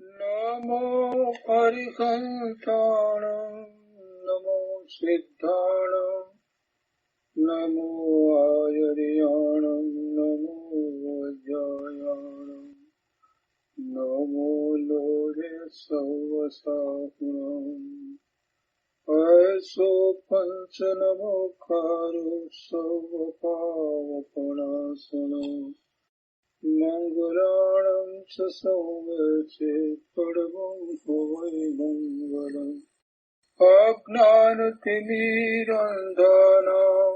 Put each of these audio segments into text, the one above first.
नमो हरिहंसाणं नमो सिद्धाणं नमो आयर्याणं नमो वज्रायाणं नमो लोरे सवसाहुणम् ऐसो पंच नमो कारो सर्वपावपणासनम् मंगलाणं च सौम्यचे परमं वै मंगलम् अज्ञानतिमिरन्धनानां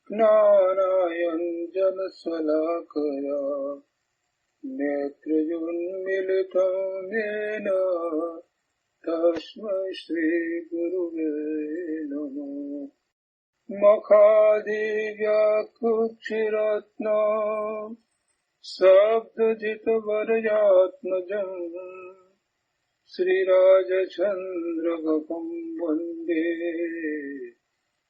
ज्ञानाञ्जनशलाकया नेत्रयुन्मीलितं येन तस्मै श्रीगुरुवे नमः। मखादिव्याकुक्षिरत्नम् सप्तजितवरयात्मजम् श्रीराजचन्द्रगुं वन्दे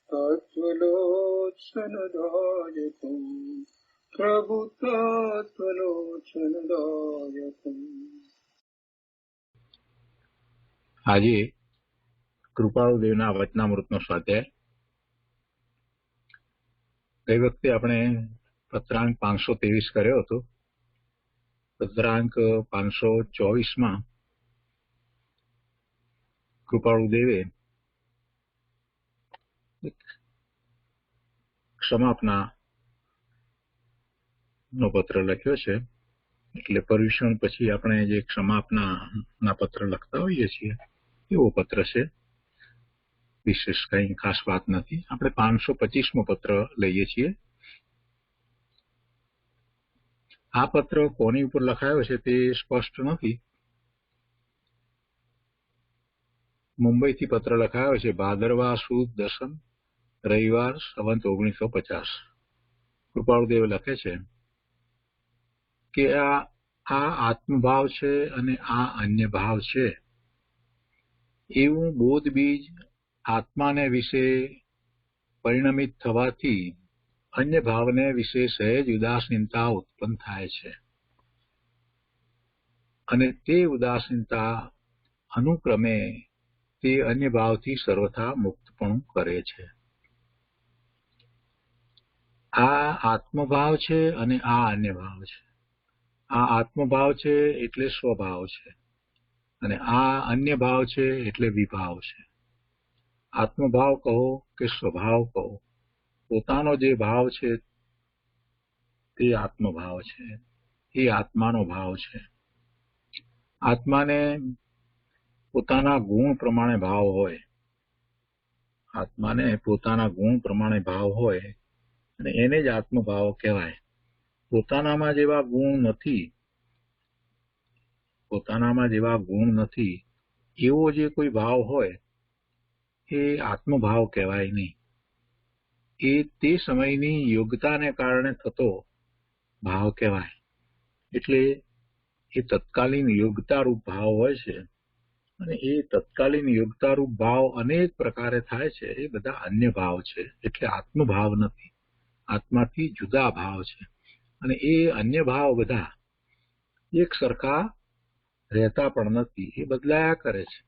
तत्त्वलोचनदायकम् प्रभुतत्त्वलोचनदायकम्। આજે કૃપાળુદેવના વચનામૃતનો સ્વાધ્યાય. ગઈ વખતે આપણે પત્રાંક 523 કર્યો હતો. પત્રાંક 524માં કૃપાળુદેવે ક્ષમાપનાનો પત્ર લખ્યો છે. એટલે પર્યુષણ પછી આપણે જે ક્ષમાપનાના પત્ર લખતા હોઈએ છીએ એવો પત્ર છે. વિશેષ કંઈ ખાસ વાત નથી. આપણે 525મો પત્ર લઈએ છીએ. આ પત્ર કોની ઉપર લખાયો છે તે સ્પષ્ટ નથી. મુંબઈથી પત્ર લખાયો છે. ભાદરવા સુદ દસમ રવિવાર સંવત 1950. કૃપાળુદેવ લખે છે કે આ આત્મભાવ છે અને આ અન્ય ભાવ છે એવું બોધ બીજ આત્માને વિશે પરિણમિત થવાથી અન્ય ભાવને વિશે સહેજ ઉદાસીનતા ઉત્પન્ન થાય છે અને તે ઉદાસીનતા અનુક્રમે તે અન્ય ભાવથી સર્વથા મુક્તપણું કરે છે. આ આત્મભાવ છે અને આ અન્ય ભાવ છે. આ આત્મભાવ છે એટલે સ્વભાવ છે અને આ અન્ય ભાવ છે એટલે વિભાવ છે. આત્મભાવ કહો કે સ્વભાવ કહો, પોતાનો જે ભાવ છે તે આત્મભાવ છે. એ આત્માનો ભાવ છે. આત્માને પોતાના ગુણ પ્રમાણે ભાવ હોય. આત્માને પોતાના ગુણ પ્રમાણે ભાવ હોય અને એને જ આત્મભાવ કહેવાય. પોતાનામાં જેવા ગુણ નથી એવો જે કોઈ ભાવ હોય એ આત્મભાવ કહેવાય નહીં. એ તે સમયની યોગ્યતાને કારણે થતો ભાવ કહેવાય. એટલે એ તત્કાલીન યોગ્યતારૂપ ભાવ હોય છે અને એ તત્કાલીન યોગ્યતારૂપ ભાવ અનેક પ્રકારે થાય છે. એ બધા અન્ય ભાવ છે. એટલે આત્મભાવ નથી. આત્માથી જુદા ભાવ છે અને એ અન્ય ભાવ બધા એક સરખા રહેતા પણ નથી. એ બદલાયા કરે છે.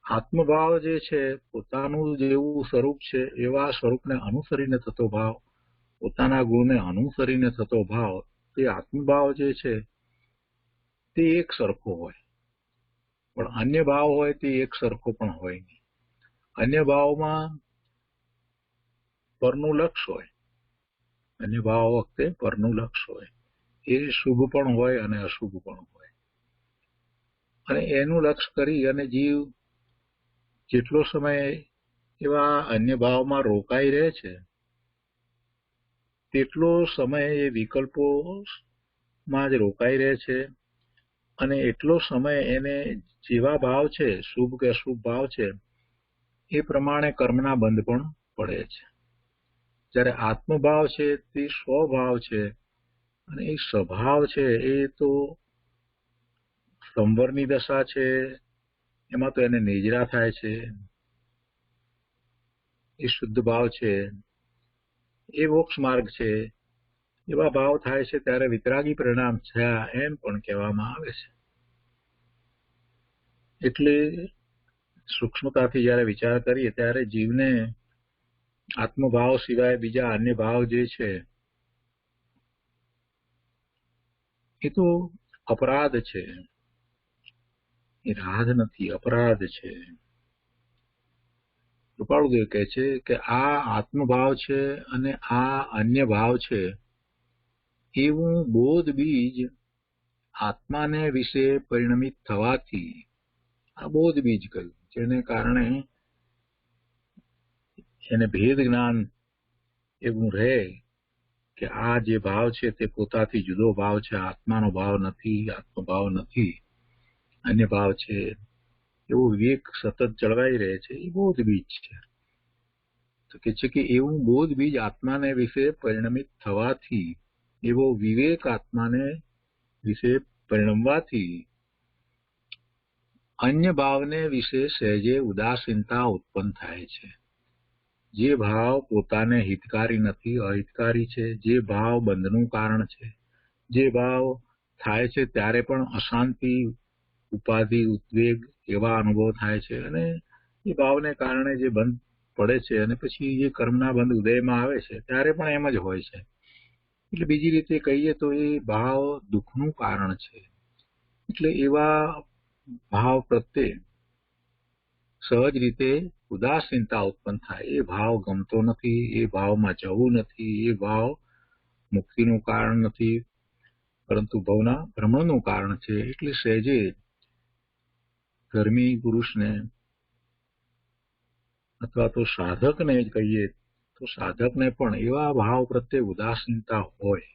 આત્મભાવ જે છે પોતાનું જેવું સ્વરૂપ છે એવા સ્વરૂપને અનુસરીને થતો ભાવ, પોતાના ગુણને અનુસરીને થતો ભાવ, તે આત્મભાવ જે છે તે એક સરખો હોય. પણ અન્ય ભાવ હોય તે એક સરખો પણ હોય નહીં. અન્ય ભાવમાં પરનું લક્ષ હોય. અન્ય ભાવ વખતે પરનું લક્ષ હોય. એ શુભ પણ હોય અને અશુભ પણ હોય. અને એનું લક્ષ કરી અને જીવ જેટલો સમય એવા અન્ય ભાવમાં રોકાઈ રહે છે તેટલો સમય એ વિકલ્પોમાં જ રોકાઈ રહે છે અને એટલો સમય એને જેવા ભાવ છે, શુભ કે અશુભ ભાવ છે, એ પ્રમાણે કર્મના બંધ પણ પડે છે. જ્યારે આત્મભાવ છે તે સ્વભાવ છે અને એ સ્વભાવ છે એ તો સંવરની દશા છે. એમાં તો એને નિજરા થાય છે. એ શુદ્ધ ભાવ છે, એ મોક્ષ માર્ગ છે. એવા ભાવ થાય છે ત્યારે વિતરાગી પરિણામ થયા એમ પણ કહેવામાં આવે છે. એટલે સૂક્ષ્મતાથી જ્યારે વિચાર કરીએ ત્યારે જીવને આત્મભાવ સિવાય બીજા અન્ય ભાવ જે છે એ તો અપરાધ છે, એ રાધ નથી, અપરાધ છે. કૃપાળુદેવ કહે છે કે આ આત્મભાવ છે અને આ અન્ય ભાવ છે એવું બોધ બીજ આત્માને વિશે પરિણમિત થવાથી, આ બોધ બીજ કહ્યું, જેને કારણે એને ભેદ જ્ઞાન એવું રહે કે આ જે ભાવ છે તે પોતાથી જુદો ભાવ છે, આત્માનો ભાવ નથી, આત્મભાવ નથી, અન્ય ભાવ છે, એવો વિવેક સતત જળવાઈ રહે છે. એ બોધ બીજ છે. તો કે છે કે એવું બોધ બીજ આત્માને વિશે પરિણમિત થવાથી, એવો વિવેક આત્માને વિશે પરિણમવાથી અન્ય ભાવને વિશે સહેજે ઉદાસીનતા ઉત્પન્ન થાય છે. જે ભાવ પોતાને હિતકારી નથી, અહિતકારી છે, જે ભાવ બંધનું કારણ છે, જે ભાવ થાય છે ત્યારે પણ અશાંતિ, ઉપાધિ, ઉદ્વેગ એવા અનુભવ થાય છે અને એ ભાવને કારણે જે બંધ પડે છે અને પછી જે કર્મના બંધ ઉદયમાં આવે છે ત્યારે પણ એમ જ હોય છે. એટલે બીજી રીતે કહીએ તો એ ભાવ દુઃખનું કારણ છે. એટલે એવા ભાવ પ્રત્યે સહજ રીતે ઉદાસીનતા ઉત્પન્ન થાય. એ ભાવ ગમતો નથી, એ ભાવમાં જવું નથી, એ ભાવ મુક્તિનું કારણ નથી, પરંતુ ભવના ભ્રમણનું કારણ છે. એટલે સહેજે ધર્મી પુરુષને અથવા તો સાધકને જ કહીએ તો સાધકને પણ એવા ભાવ પ્રત્યે ઉદાસીનતા હોય,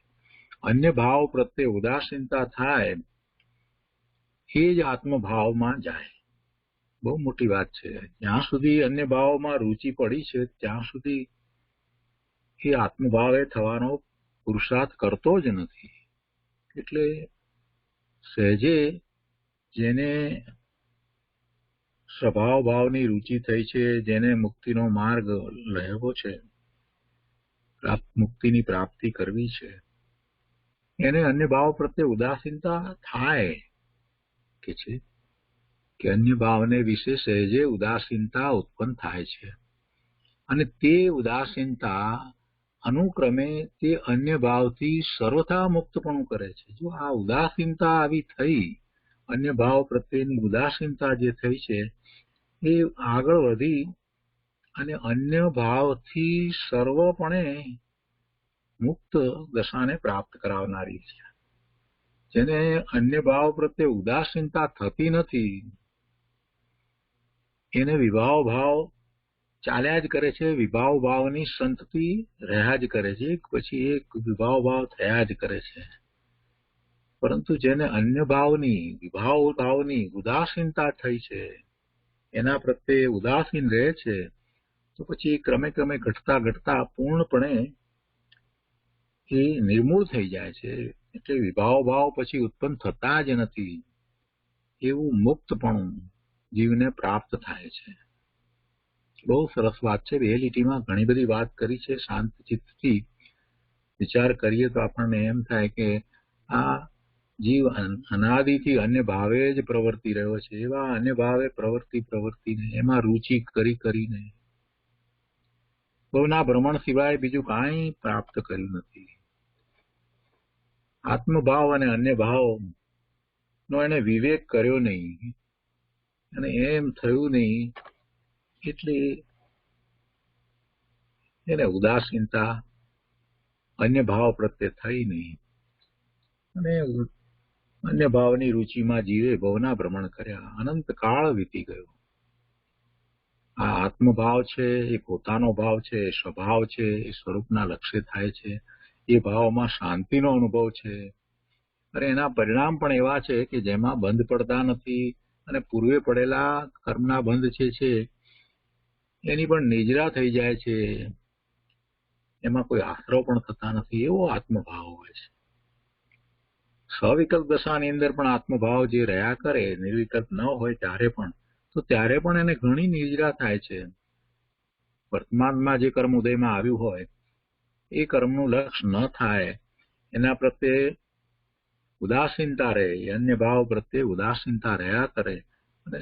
અન્ય ભાવ પ્રત્યે ઉદાસીનતા થાય, એ જ આત્મભાવમાં જાય. બહુ મોટી વાત છે. જ્યાં સુધી અન્ય ભાવમાં રુચિ પડી છે ત્યાં સુધી એ આત્મભાવે થવાનો પુરુષાર્થ કરતો જ નથી. એટલે સહેજે જેને સ્વભાવ ભાવની રુચિ થઈ છે, જેને મુક્તિનો માર્ગ લેવો છે, મુક્તિની પ્રાપ્તિ કરવી છે, એને અન્ય ભાવ પ્રત્યે ઉદાસીનતા થાય કે છે કે અન્ય ભાવને વિશે સહેજે ઉદાસીનતા ઉત્પન્ન થાય છે અને તે ઉદાસીનતા અનુક્રમે તે અન્ય ભાવથી સર્વથા મુક્તપણું કરે છે. જો આ ઉદાસીનતા આવી થઈ, અન્ય ભાવ પ્રત્યેની ઉદાસીનતા જે થઈ છે એ આગળ વધી અને અન્ય ભાવથી સર્વપણે મુક્ત દશાને પ્રાપ્ત કરાવનારી છે. જેને અન્ય ભાવ પ્રત્યે ઉદાસીનતા થતી નથી એને વિભાવ ભાવ ચાલ્યા જ કરે છે, વિભાવ ભાવની સંતતિ રહ્યા જ કરે છે, પછી એક વિભાવ ભાવ થયા જ કરે છે. પરંતુ જેને અન્ય ભાવની, વિભાવ ભાવની ઉદાસીનતા થઈ છે, એના પ્રત્યે ઉદાસીન રહે છે, તો પછી ક્રમે ક્રમે ઘટતા ઘટતા પૂર્ણપણે એ નિર્મૂળ થઈ જાય છે. એટલે વિભાવ ભાવ પછી ઉત્પન્ન થતા જ નથી. એવું મુક્તપણું જીવને પ્રાપ્ત થાય છે. બહુ સરસ વાત છે. બે લીટીમાં ઘણી બધી વાત કરી છે. શાંત ચિત્તથી વિચાર કરીએ તો આપણને એમ થાય કે આ જીવ અનાદિથી અન્ય ભાવે જ પ્રવર્તી રહ્યો છે. એવા અન્ય ભાવે પ્રવર્તીને એમાં રુચિ કરીને ભવના ભ્રમણ સિવાય બીજું કાંઈ પ્રાપ્ત કર્યું નથી. આત્મભાવ અને અન્ય ભાવ નો એને વિવેક કર્યો નહીં અને એમ થયું નહીં એટલે એને ઉદાસીનતા અન્ય ભાવ પ્રત્યે થઈ નહીં અને અન્ય ભાવની રુચિમાં જીવે ભવના ભ્રમણ કર્યા. અનંત કાળ વીતી ગયો. આ આત્મભાવ છે એ પોતાનો ભાવ છે, એ સ્વભાવ છે, એ સ્વરૂપના લક્ષ્ય થાય છે, એ ભાવમાં શાંતિનો અનુભવ છે. અને એના પરિણામ પણ એવા છે કે જેમાં બંધ પડતા નથી અને પૂર્વે પડેલા કર્મના બંધ છે એની પણ નિજરા થઈ જાય છે. એમાં કોઈ આશરો પણ થતા નથી. એવો આત્મભાવ હોય છે. સવિકલ્પ દશાની અંદર પણ આત્મભાવ જે રહ્યા કરે, નિર્વિકલ્પ ન હોય ત્યારે પણ એને ઘણી નિજરા થાય છે. વર્તમાનમાં જે કર્મ ઉદયમાં આવ્યું હોય એ કર્મનું લક્ષ્ય ન થાય, એના પ્રત્યે ઉદાસીનતા રહે, અન્ય ભાવ પ્રત્યે ઉદાસીનતા રહ્યા કરે અને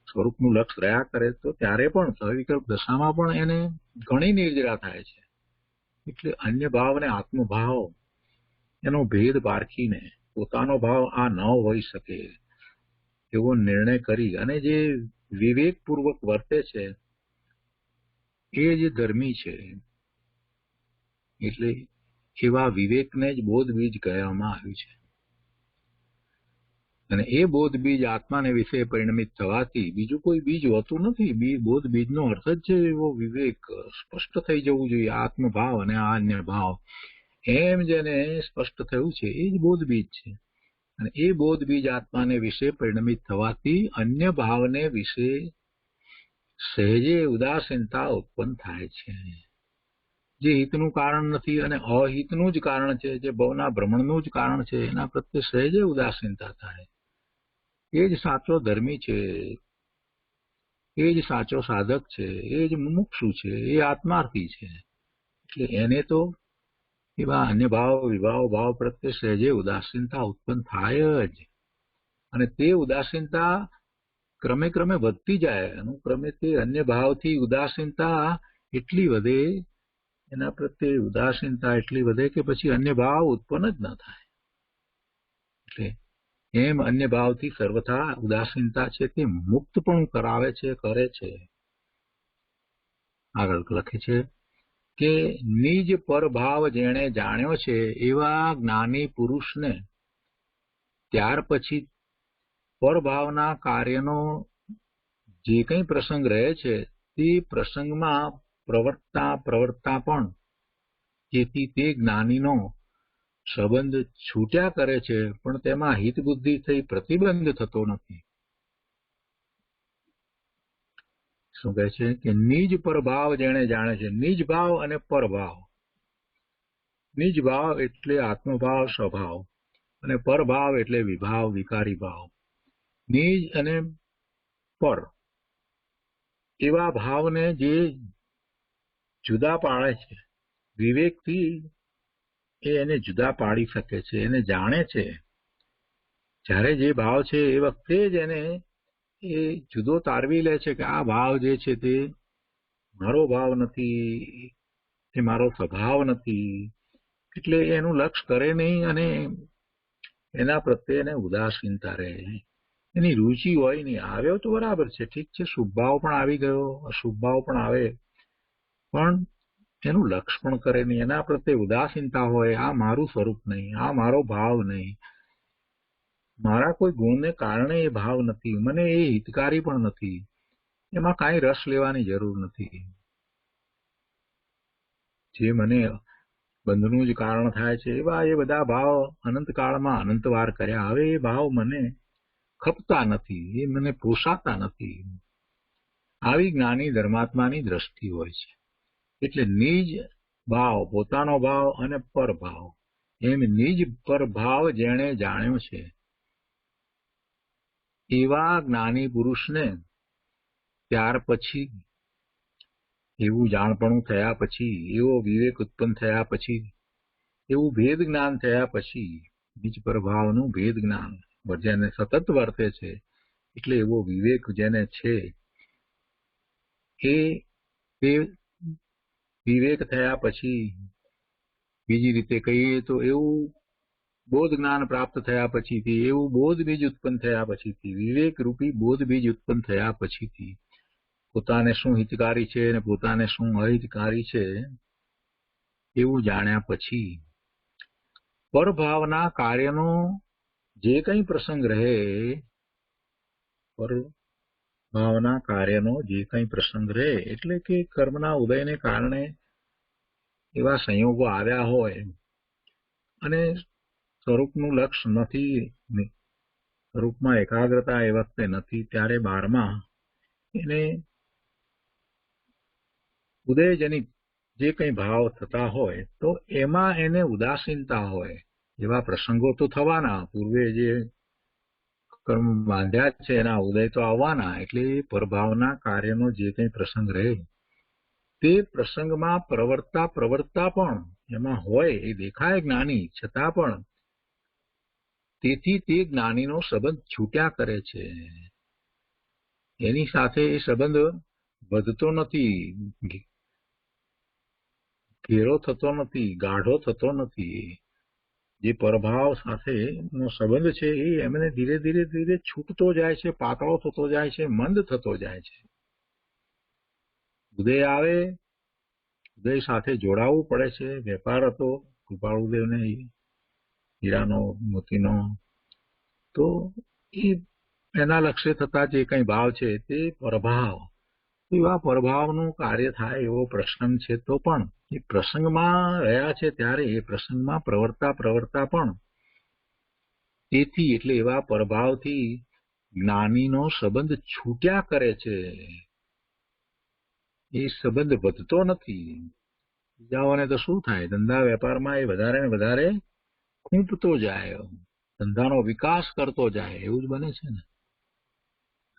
સ્વરૂપનું લક્ષ રહ્યા કરે તો ત્યારે પણ સવિકલ્પ દશામાં પણ એને ઘણી નિર્જરા થાય છે. એટલે અન્ય ભાવ અને આત્મભાવ એનો ભેદ પારખીને પોતાનો ભાવ આ ન હોઈ શકે એવો નિર્ણય કરી અને જે વિવેકપૂર્વક વર્તે છે એ જ ધર્મી છે. એટલે એવા વિવેકને જ બોધ બીજ કહેવામાં આવ્યું છે. અને એ બોધ બીજ આત્માને વિશે પરિણમિત થવાથી બીજું કોઈ બીજ હોતું નથી. બોધ બીજનો અર્થ જ છે એવો વિવેક સ્પષ્ટ થઈ જવું જોઈએ. આત્મભાવ અને આ અન્ય ભાવ એમ જેને સ્પષ્ટ થયું છે એ જ બોધ બીજ છે. અને એ બોધ બીજ આત્માને વિશે પરિણમિત થવાથી અન્ય ભાવને વિશે સહેજે ઉદાસીનતા ઉત્પન્ન થાય છે. જે હિતનું કારણ નથી અને અહિતનું જ કારણ છે, જે ભવના ભ્રમણનું જ કારણ છે, એના પ્રત્યે સહેજે ઉદાસીનતા થાય. એ જ સાચો ધર્મી છે, એ જ સાચો સાધક છે, એ જ મુમુક્ષુ છે, એ આત્માર્થી છે. એટલે એને તો એવા અન્ય ભાવ વિભાવ ભાવ પ્રત્યે સહેજે ઉદાસીનતા ઉત્પન્ન થાય જ. અને તે ઉદાસીનતા ક્રમે ક્રમે વધતી જાય. અનુક્રમે તે અન્ય ભાવથી ઉદાસીનતા એટલી વધે, એના પ્રત્યે ઉદાસીનતા એટલી વધે કે પછી અન્ય ભાવ ઉત્પન્ન જ ન થાય. એટલે એમ અન્ય ભાવથી સર્વથા ઉદાસીનતા છે તે મુક્ત પણ કરાવે છે, કરે છે. આગળ લખે છે કે નિજ પરભાવ જેણે જાણ્યો છે એવા જ્ઞાની પુરુષને ત્યાર પછી પરભાવના કાર્યનો જે કંઈ પ્રસંગ રહે છે તે પ્રસંગમાં પ્રવર્તતા પણ જેથી તે જ્ઞાનીનો સંબંધ છૂટ્યા કરે છે, પણ તેમાં હિત બુદ્ધિ થઈ પ્રતિબંધ થતો નથી. શું કહે છે કે નિજ પરભાવ જેણે જાણે છે. નિજ ભાવ અને પરભાવ. નિજ ભાવ એટલે આત્મભાવ સ્વભાવ અને પરભાવ એટલે વિભાવ વિકારી ભાવ. નિજ અને પર એવા ભાવને જે જુદા પાડે છે વિવેકથી, એને જુદા પાડી શકે છે, એને જાણે છે. જ્યારે જે ભાવ છે એ વખતે જ એને એ જુદો તારવી લે છે કે આ ભાવ જે છે તે મારો ભાવ નથી, એ મારો સ્વભાવ નથી. એટલે એનું લક્ષ કરે નહીં અને એના પ્રત્યે એને ઉદાસીનતા રહે. એની રુચિ હોય નહીં. આવ્યો તો બરાબર છે, ઠીક છે, શુભ ભાવ પણ આવી ગયો, અશુભ ભાવ પણ આવે, પણ એનું લક્ષ પણ કરે નહીં. એના પ્રત્યે ઉદાસીનતા હોય. આ મારું સ્વરૂપ નહીં, આ મારો ભાવ નહીં, મારા કોઈ ગુણને કારણે એ ભાવ નથી, મને એ હિતકારી પણ નથી, એમાં કાંઈ રસ લેવાની જરૂર નથી. જે મને બંધનું જ કારણ થાય છે એવા એ બધા ભાવ અનંતકાળમાં અનંતવાર કર્યા. હવે એ ભાવ મને ખપતા નથી, એ મને પોસાતા નથી. આવી જ્ઞાની ધર્માત્માની દ્રષ્ટિ હોય છે. એટલે નિજ ભાવ, પોતાનો ભાવ અને પરભાવ, એમ નિજ પરભાવ જેણે જાણ્યો છે એવા જ્ઞાની પુરુષને ત્યાર પછી, એવું જાણપણું થયા પછી, એવો વિવેક ઉત્પન્ન થયા પછી, એવું ભેદ જ્ઞાન થયા પછી, નિજ પરભાવનું ભેદ જ્ઞાન જેને સતત વર્તે છે, એટલે એવો વિવેક જેને છે એ વિવેક થયા પછી, બીજી રીતે કહીએ તો એવું બોધ જ્ઞાન પ્રાપ્ત થયા પછીથી, એવું બોધ બીજ ઉત્પન્ન થયા પછીથી, વિવેક રૂપી બોધ બીજ ઉત્પન્ન થયા પછીથી પોતાને શું હિતકારી છે અને પોતાને શું અહિતકારી છે એવું જાણ્યા પછી પરભાવના કાર્યનો જે કંઈ પ્રસંગ રહે, પરભાવના કાર્યનો જે કંઈ પ્રસંગ રહે એટલે કે કર્મના ઉદયને કારણે એવા સંયોગો આવ્યા હોય અને સ્વરૂપનું લક્ષ નથી, સ્વરૂપમાં એકાગ્રતા એ વખતે નથી, ત્યારે 12માં એને ઉદયજનિત જે કંઈ ભાવ થતા હોય તો એમાં એને ઉદાસીનતા હોય. એવા પ્રસંગો તો થવાના, પૂર્વે જે કર્મ બાંધ્યા છે એના ઉદય તો આવવાના. એટલે પરભાવના કાર્યનો જે કંઈ પ્રસંગ રહે તે પ્રસંગમાં પ્રવર્તતા પણ એમાં હોય, એ દેખાય જ્ઞાની, છતાં પણ તેથી તે જ્ઞાનીનો સંબંધ છૂટ્યા કરે છે. એની સાથે એ સંબંધ વધતો નથી, ઘેરો થતો નથી, ગાઢો થતો નથી. જે પરભાવ સાથે નો સંબંધ છે એ એમને ધીરે ધીરે ધીરે છૂટતો જાય છે, પાતળો થતો જાય છે, મંદ થતો જાય છે. ઉદય આવે, ઉદય સાથે જોડાવવું પડે છે. વેપાર હતો કૃપાળુદેવને હીરાનો, મોતીનો, તો એ એના લક્ષ્ય થતા જે કઈ ભાવ છે તે પરભાવ. એવા પરભાવનું કાર્ય થાય એવો પ્રસંગ છે. તો પણ એ પ્રસંગમાં રહ્યા છે ત્યારે એ પ્રસંગમાં પ્રવર્તા પણ તેથી એટલે એવા પરભાવથી જ્ઞાનીનો સંબંધ છૂટ્યા કરે છે. એ સંબંધ વધતો નથી. બીજાઓને તો શું થાય, ધંધા વેપારમાં એ વધારે ને વધારે ખૂંપતો જાય, ધંધાનો વિકાસ કરતો જાય, એવું જ બને છે ને.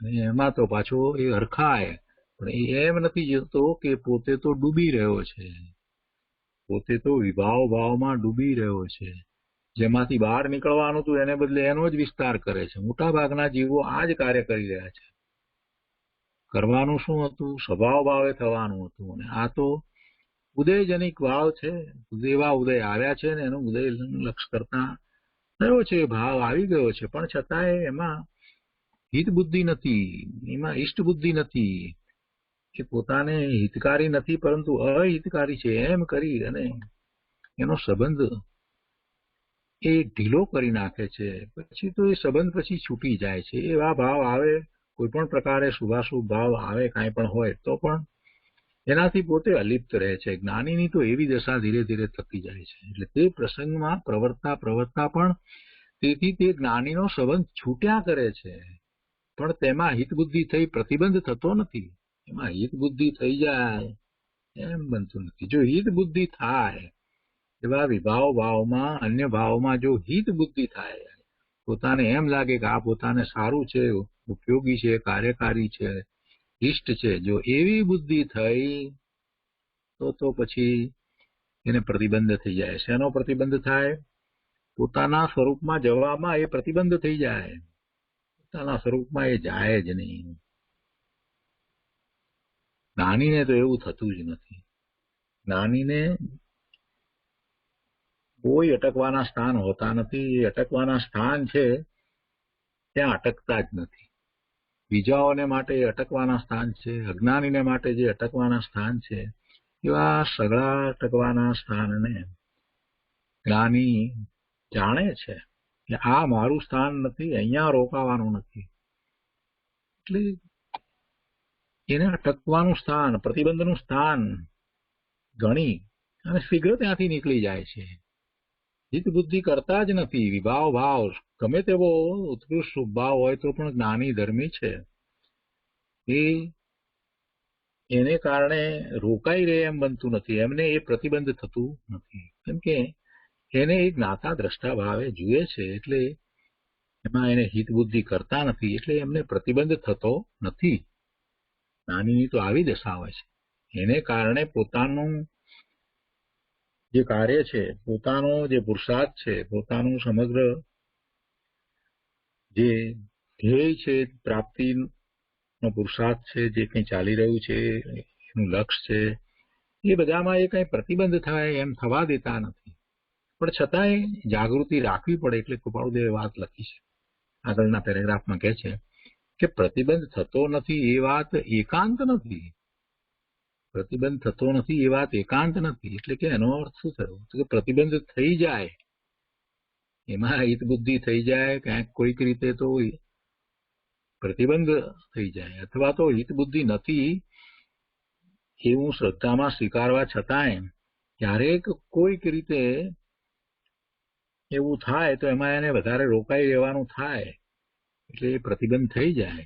અને એમાં તો પાછો એ હરખાય, પણ એ એમ નથી જોતો કે પોતે તો ડૂબી રહ્યો છે, પોતે તો વિભાવ ભાવમાં ડૂબી રહ્યો છે. જેમાંથી બહાર નીકળવાનું હતું એને બદલે એનો જ વિસ્તાર કરે છે. મોટા ભાગના જીવો આ જ કાર્ય કરી રહ્યા છે. કરવાનું શું હતું, સ્વભાવ ભાવે થવાનું હતું, અને આ તો ઉદયજનિક ભાવ છે. એવા ઉદય આવ્યા છે ને એનું ઉદય લક્ષ કરતા થયો છે, ભાવ આવી ગયો છે, પણ છતાંય એમાં હિત બુદ્ધિ નથી, એમાં ઈષ્ટ બુદ્ધિ નથી, એ પોતાને હિતકારી નથી પરંતુ અહિતકારી છે એમ કરી અને એનો સંબંધ એ ઢીલો કરી નાખે છે. પછી તો એ સંબંધ પછી છૂટી જાય છે. એવા ભાવ આવે, કોઈ પણ પ્રકારે શુભાશુભ ભાવ આવે, કાંઈ પણ હોય તો પણ એનાથી પોતે અલિપ્ત રહે છે. જ્ઞાનીની તો એવી દશા ધીરે ધીરે થતી જાય છે. એટલે તે પ્રસંગમાં પ્રવર્તા પણ તેથી તે જ્ઞાનીનો સંબંધ છૂટ્યા કરે છે, પણ તેમાં હિત બુદ્ધિ થઈ પ્રતિબંધ થતો નથી. એમાં હિત બુદ્ધિ થઈ જાય એમ બનતું નથી. જો હિત બુદ્ધિ થાય, એવા વિભાવ ભાવમાં, અન્ય ભાવમાં જો હિત બુદ્ધિ થાય, પોતાને એમ લાગે કે આ પોતાને સારું છે, ઉપયોગી છે, કાર્યકારી છે, ઇષ્ટ છે, જો એવી બુદ્ધિ થઈ તો પછી એને પ્રતિબંધ થઈ જાય. શેનો પ્રતિબંધ થાય? પોતાના સ્વરૂપમાં જવામાં એ પ્રતિબંધ થઈ જાય. પોતાના સ્વરૂપમાં એ જાય જ નહીં. જ્ઞાનીને તો એવું થતું જ નથી. જ્ઞાનીને કોઈ અટકવાના સ્થાન હોતા નથી. એ અટકવાના સ્થાન છે ત્યાં અટકતા જ નથી. બીજાઓને માટે અટકવાના સ્થાન છે, અજ્ઞાનીને માટે જે અટકવાના સ્થાન છે, એવા સગળા અટકવાના સ્થાનને જ્ઞાની જાણે છે કે આ મારું સ્થાન નથી, અહીંયા રોકાવાનું નથી. એટલે એને અટકવાનું સ્થાન, પ્રતિબંધનું સ્થાન ગણી અને શીઘ્ર ત્યાંથી નીકળી જાય છે. હિત બુદ્ધિ કરતા જ નથી. વિભાવ ભાવ ગમે તેવો ઉત્કૃષ્ટ ભાવ હોય તો પણ જ્ઞાની ધર્મી છે, એને કારણે રોકાઈ રહે એમ બનતું નથી. એમને એ પ્રતિબંધ થતું નથી, કેમ કે એને એ જ્ઞાતા દ્રષ્ટા ભાવે જુએ છે. એટલે એમાં એને હિત બુદ્ધિ કરતા નથી, એટલે એમને પ્રતિબંધ થતો નથી. જ્ઞાનીની તો આવી દશા હોય છે. એને કારણે પોતાનું જે કાર્ય છે, પોતાનો જે પુરુષાર્થ છે, પોતાનું સમગ્ર જે ધ્યેય છે, પ્રાપ્તિનો પુરુષાર્થ છે, જે કંઈ ચાલી રહ્યું છે, એનું લક્ષ્ય છે, એ બધામાં એ કંઈ પ્રતિબંધ થાય એમ થવા દેતા નથી. પણ છતાંય જાગૃતિ રાખવી પડે. એટલે કૃપાળુદેવે વાત લખી છે, આગળના પેરેગ્રાફમાં કહે છે કે પ્રતિબંધ થતો નથી એ વાત એકાંત નથી. પ્રતિબંધ થતો નથી એ વાત એકાંત નથી. એટલે કે એનો અર્થ શું થયો? કે પ્રતિબંધ થઈ જાય, એમાં હિત બુદ્ધિ થઈ જાય, ક્યાંક કોઈક રીતે તો પ્રતિબંધ થઈ જાય, અથવા તો હિત બુદ્ધિ નથી એવું શ્રદ્ધામાં સ્વીકારવા છતાંય ક્યારેક કોઈક રીતે એવું થાય તો એમાં એને વધારે રોકાઈ રહેવાનું થાય. એટલે એ પ્રતિબંધ થઈ જાય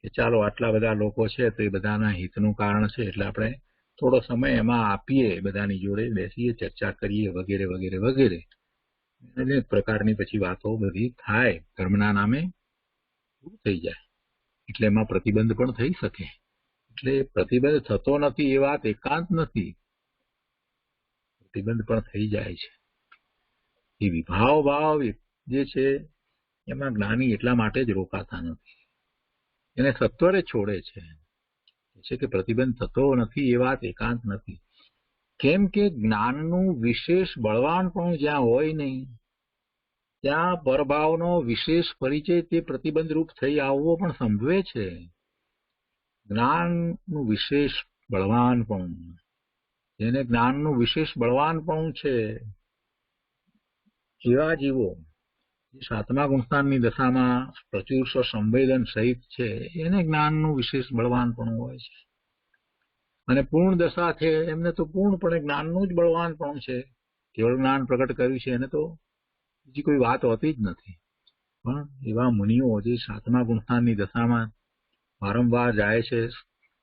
કે ચાલો આટલા બધા લોકો છે તો એ બધાના હિતનું કારણ છે, એટલે આપણે થોડો સમય એમાં આપીએ, બધાની જોડે બેસીએ, ચર્ચા કરીએ, વગેરે વગેરે વગેરે. અનેક પ્રકારની પછી વાતો બધી થાય, ધર્મના નામે થઈ જાય. એટલે એમાં પ્રતિબંધ પણ થઈ શકે. એટલે પ્રતિબંધ થતો નથી એ વાત એકાંત નથી, પ્રતિબંધ પણ થઈ જાય છે. એ વિભાવ ભાવ જે છે એમાં જ્ઞાની એટલા માટે જ રોકાતા નથી. એને સત્વરે છોડે છે કે પ્રતિબંધ થતો નથી એ વાત એકાંત નથી. કેમ કે જ્ઞાનનું વિશેષ બળવાનપણું જ્યાં હોય નહીં ત્યાં પરભાવનો વિશેષ પરિચય તે પ્રતિબંધ રૂપ થઈ આવવો પણ સંભવે છે. જ્ઞાનનું વિશેષ બળવાનપણું, જેને જ્ઞાનનું વિશેષ બળવાનપણું છે એવા જીવો સાતમા ગુણસ્થાનની દશામાં પ્રચુર સંવેદન સહિત છે, એને જ્ઞાનનું વિશેષ બળવાનપણું હોય છે. અને પૂર્ણ દશા છે એમને તો પૂર્ણપણે જ્ઞાનનું જ બળવાનપણું છે. કેવળ જ્ઞાન પ્રગટ કર્યું છે એને તો બીજી કોઈ વાત હોતી જ નથી. પણ એવા મુનિઓ જે સાતમા ગુણસ્થાનની દશામાં વારંવાર જાય છે,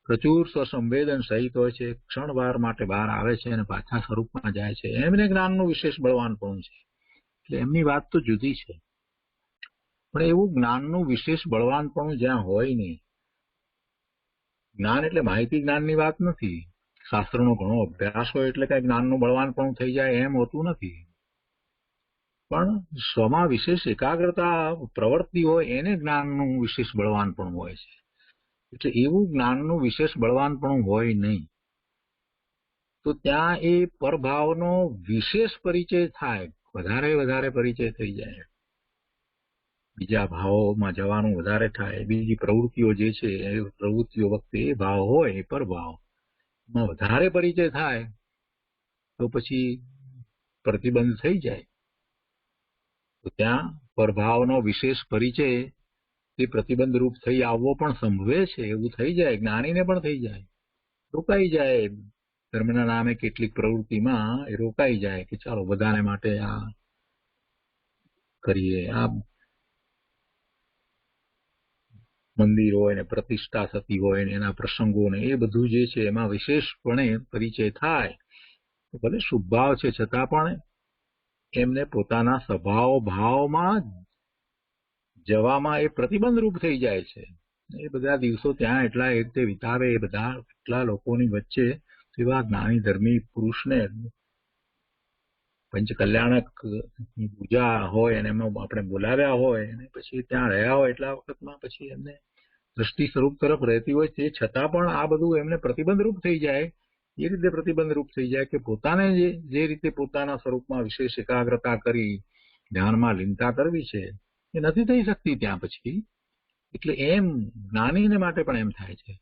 પ્રચુર સ્વસંવેદન સહિત હોય છે, ક્ષણવાર માટે બહાર આવે છે અને પાછા સ્વરૂપમાં જાય છે, એમને જ્ઞાનનું વિશેષ બળવાનપણું છે. એટલે એમની વાત તો જુદી છે. પણ એવું જ્ઞાનનું વિશેષ બળવાનપણું જ્યાં હોય નહીં, જ્ઞાન એટલે માહિતી જ્ઞાનની વાત નથી. શાસ્ત્રનો ઘણો અભ્યાસ હોય એટલે કઈ જ્ઞાનનું બળવાનપણું થઈ જાય એમ હોતું નથી. પણ સ્વમાં વિશેષ એકાગ્રતા પ્રવૃત્તિ હોય એને જ્ઞાનનું વિશેષ બળવાનપણું હોય છે. એટલે એવું જ્ઞાનનું વિશેષ બળવાનપણું હોય નહીં તો ત્યાં એ પરભાવનો વિશેષ પરિચય થાય, વધારે પરિચય થઈ જાય, બીજા ભાવોમાં જવાનું વધારે થાય, બીજી પ્રવૃત્તિઓ જે છે એ પ્રવૃત્તિઓ વખતે એ ભાવ હોય એ પરભાવમાં વધારે પરિચય થાય તો પછી પ્રતિબંધ થઈ જાય. તો ત્યાં પરભાવનો વિશેષ પરિચય તે પ્રતિબંધ રૂપ થઈ આવવો પણ સંભવે છે. એવું થઈ જાય, જ્ઞાનીને પણ થઈ જાય, રોકાઈ જાય ધર્મના નામે કેટલીક પ્રવૃત્તિમાં એ રોકાઈ જાય કે ચાલો બધાને માટે આ કરીએ, આ મંદિર હોય ને પ્રતિષ્ઠા થતી હોય ને એના પ્રસંગો ને એ બધું જે છે એમાં વિશેષપણે પરિચય થાય. ભલે શુભ ભાવ છે છતાં પણ એમને પોતાના સ્વભાવ ભાવમાં જવામાં એ પ્રતિબંધ રૂપ થઈ જાય છે. એ બધા દિવસો ત્યાં એટલા એ રીતે વિતાવે એ બધા એટલા લોકોની વચ્ચે એવા જ્ઞાની ધર્મી પુરુષને પંચકલ્યાણક પૂજા હોય અને એમાં આપણે બોલાવ્યા હોય અને પછી ત્યાં રહ્યા હોય એટલા વખતમાં પછી એમને દ્રષ્ટિ સ્વરૂપ તરફ રહેતી હોય તે છતાં પણ આ બધું એમને પ્રતિબંધ રૂપ થઈ જાય. એ રીતે પ્રતિબંધ રૂપ થઈ જાય કે પોતાને જે રીતે પોતાના સ્વરૂપમાં વિશેષ એકાગ્રતા કરી ધ્યાનમાં લીનતા કરવી છે એ નથી થઈ શકતી ત્યાં પછી. એટલે એમ જ્ઞાનીને માટે પણ એમ થાય છે.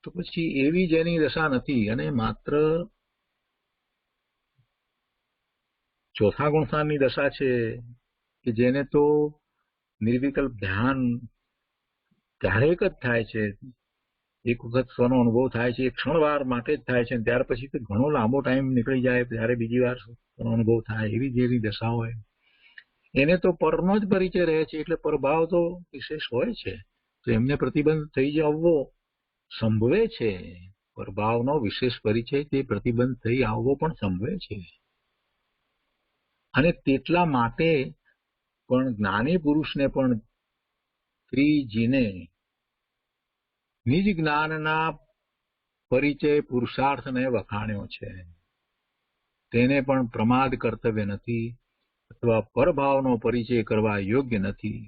તો પછી એવી જેની દશા નથી અને માત્ર ચોથા ગુણસ્થાનની દશા છે કે જેને તો નિર્વિકલ્પ ધ્યાન ક્યારેક જ થાય છે, એક વખત સ્વનો અનુભવ થાય છે, એક ક્ષણવાર માટે જ થાય છે, ત્યાર પછી તો ઘણો લાંબો ટાઈમ નીકળી જાય ત્યારે બીજી વાર સ્વનો અનુભવ થાય. એવી જેવી દશા હોય એને તો પરનો જ પરિચય રહે છે. એટલે પરભાવ તો વિશેષ હોય છે તો એમને પ્રતિબંધ થઈ જવો સંભવે છે. પરભાવનો વિશેષ પરિચય તે પ્રતિબંધ થઈ આવવો પણ સંભવે છે. અને તેટલા માટે પણ જ્ઞાની પુરુષને પણ શ્રીજીને નિજ જ્ઞાનના પરિચય પુરુષાર્થને વખાણ્યો છે. તેને પણ પ્રમાદ કર્તવ્ય નથી અથવા પરભાવનો પરિચય કરવા યોગ્ય નથી.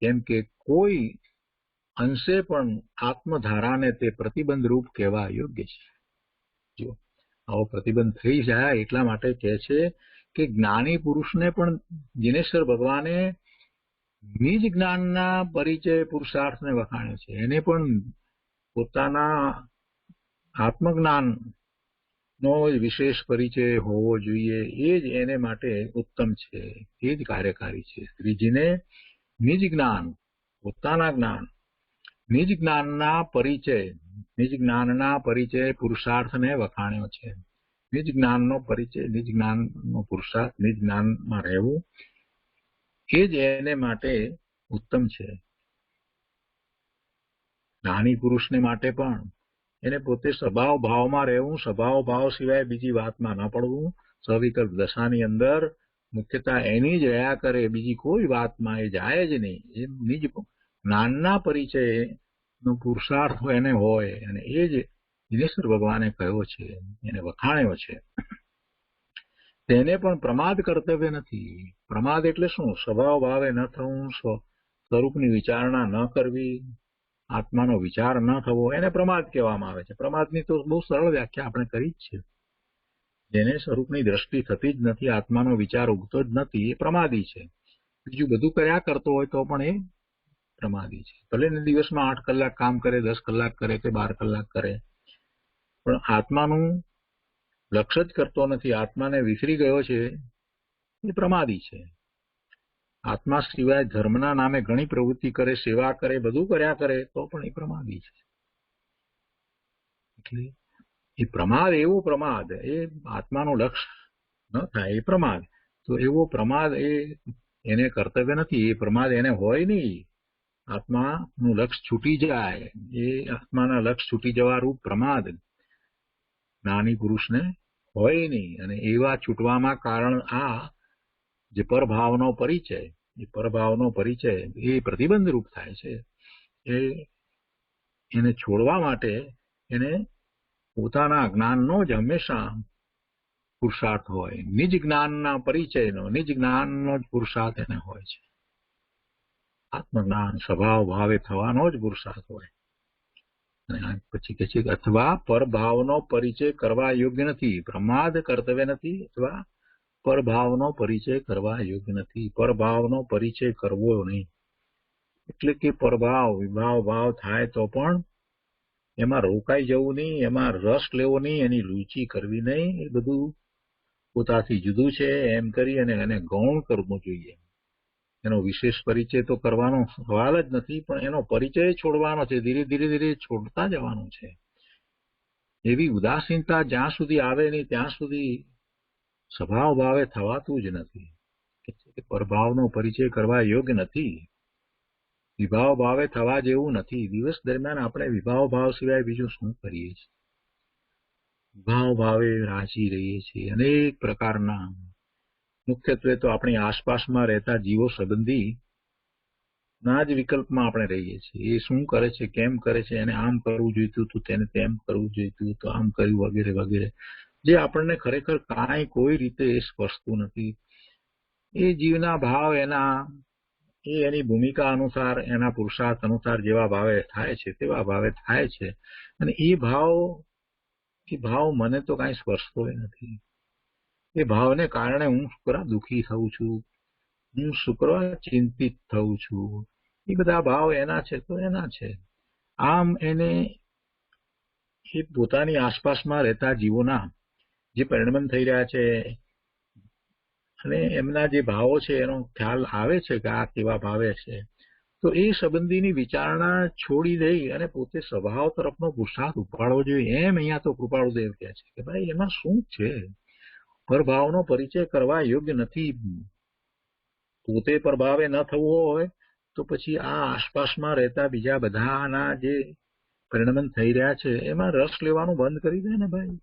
કેમ કે કોઈ અંશે પણ આત્મધારાને તે પ્રતિબંધ રૂપ કહેવા યોગ્ય છે. જો આવો પ્રતિબંધ થઈ જાય એટલા માટે કહે છે કે જ્ઞાની પુરુષને પણ દિનેશ્વર ભગવાને નિજ જ્ઞાનના પરિચય પુરુષાર્થને વખાણ્યો છે. એને પણ પોતાના આત્મજ્ઞાન નો વિશેષ પરિચય હોવો જોઈએ. એ જ એને માટે ઉત્તમ છે, એ જ કાર્યકારી છે. શ્રીજીને નિજ જ્ઞાન, પોતાના જ્ઞાન, નિજ જ્ઞાનના પરિચય પુરુષાર્થને વખાણ્યો છે. નિજ જ્ઞાનનો પરિચય, નિજ જ્ઞાનનો પુરુષાર્થ, નિજ જ્ઞાનમાં રહેવું એ જ એને માટે ઉત્તમ છે. જ્ઞાની પુરુષને માટે પણ એને પોતે સ્વભાવ ભાવમાં રહેવું, સ્વભાવ ભાવ સિવાય બીજી વાતમાં ન પડવું, સવિકલ્પ દશાની અંદર મુખ્યતા એની જ રહ્યા કરે, બીજી કોઈ વાતમાં એ જાય જ નહીં. એ નિજ જ્ઞાનના પરિચયનો પુરુષાર્થ એને હોય અને એ જ દિનેશ્વર ભગવાને કહ્યો છે, એને વખાણ્યો છે. તેને પણ પ્રમાદ કર્તવ્ય નથી. પ્રમાદ એટલે શું? સ્વભાવ ભાવે ન થવું, સ્વરૂપની વિચારણા ન કરવી, આત્માનો વિચાર ન થવો એને પ્રમાદ કહેવામાં આવે છે. પ્રમાદની તો બહુ સરળ વ્યાખ્યા આપણે કરી જ છે. જેને સ્વરૂપની દ્રષ્ટિ થતી જ નથી, આત્માનો વિચાર ઉગતો જ નથી, એ પ્રમાદી છે. બીજું બધું કર્યા કરતો હોય તો પણ એ પ્રમાદી છે. ભલે ને દિવસમાં 8 કલાક કામ કરે, 10 કલાક કરે કે 12 કલાક કરે, પણ આત્માનું લક્ષ્ય જ કરતો નથી, આત્માને વિસરી ગયો છે, એ પ્રમાદી છે. આત્મા સિવાય ધર્મના નામે ઘણી પ્રવૃત્તિ કરે, સેવા કરે, બધું કર્યા કરે તો પણ એ પ્રમાદી છે. એટલે એ પ્રમાદ, એવો પ્રમાદ, એ આત્માનું લક્ષ્ય ન થાય એ પ્રમાદ. તો એવો પ્રમાદ એને કર્તવ્ય નથી, એ પ્રમાદ એને હોય નહીં. આત્માનું લક્ષ્ય છૂટી જાય, એ આત્માના લક્ષ્ય છૂટી જવા રૂપ પ્રમાદ જ્ઞાની પુરુષને હોય નહીં. અને એવા છૂટવામાં કારણ આ જે પરભાવનો પરિચય, એ પરભાવનો પરિચય એ પ્રતિબંધ રૂપ થાય છે. એને છોડવા માટે એને પોતાના જ્ઞાનનો જ હંમેશા પુરુષાર્થ હોય. નિજ જ્ઞાનના પરિચયનો, નિજ જ્ઞાનનો જ પુરુષાર્થ એને હોય છે. આત્મજ્ઞાન સ્વભાવ ભાવે થવાનો જ પુરુષાર્થ હોય. અને પછી કે છે અથવા પરભાવનો પરિચય કરવા યોગ્ય નથી, પ્રમાદ કર્તવ્ય નથી, અથવા પરભાવનો પરિચય કરવા યોગ્ય નથી. પરભાવનો પરિચય કરવો નહીં એટલે કે પરભાવ વિભાવ ભાવ થાય તો પણ એમાં રોકાઈ જવું નહીં, એમાં રસ લેવો નહીં, એની રુચિ કરવી નહીં. એ બધું પોતાથી જુદું છે એમ કરી અને એને ગૌણ કરવું જોઈએ. એનો વિશેષ પરિચય તો કરવાનો સવાલ જ નથી, પણ એનો પરિચય છોડવાનો છે. ધીરે ધીરે ધીરે છોડતા જવાનું છે. એવી ઉદાસીનતા જ્યાં સુધી આવે નહીં ત્યાં સુધી સ્વભાવ ભાવે થવાતું જ નથી. પરભાવનો પરિચય કરવા યોગ્ય નથી, વિભાવ ભાવે થવા જેવું નથી. દિવસ દરમિયાન આપણે વિભાવ ભાવ સિવાય બીજું શું કરીએ છીએ? વિભાવ ભાવે રાજી રહીએ છીએ. અનેક પ્રકારના, મુખ્યત્વે તો આપણી આસપાસમાં રહેતા જીવો સંબંધી ના જ વિકલ્પમાં આપણે રહીએ છીએ. એ શું કરે છે, કેમ કરે છે, એને આમ કરવું જોઈતું હતું, તેને તેમ કરવું જોઈતું હતું, આમ કર્યું વગેરે વગેરે, જે આપણને ખરેખર કાંઈ કોઈ રીતે સ્પર્શતું નથી. એ જીવના ભાવ એની ભૂમિકા અનુસાર, એના પુરુષાર્થ અનુસાર જેવા ભાવે થાય છે તેવા ભાવે થાય છે. અને એ ભાવ મને તો કાંઈ સ્પર્શતો નથી. એ ભાવને કારણે હું શુક્રા દુઃખી થઉં છું, હું શુક્રા ચિંતિત થઉં છું. એ બધા ભાવ એના છે તો એના છે. આમ એને એ પોતાની આસપાસમાં રહેતા જીવોના જે પરિણમન થઈ રહ્યા છે અને એમના જે ભાવો છે એનો ખ્યાલ આવે છે કે આ કેવા ભાવે છે, તો એ સંબંધીની વિચારણા છોડી દઈ અને પોતે સ્વભાવ તરફનો પુરુષાર્થ ઉપાડવો જોઈએ. એમ અહીંયા તો કૃપાળુદેવ કહે છે કે ભાઈ એમાં શું છે? પરભાવનો પરિચય કરવા યોગ્ય નથી. પોતે પરભાવે ન થવો હોય તો પછી આ આસપાસમાં રહેતા બીજા બધાના જે પરિણમન થઈ રહ્યા છે એમાં રસ લેવાનું બંધ કરી દે ને ભાઈ.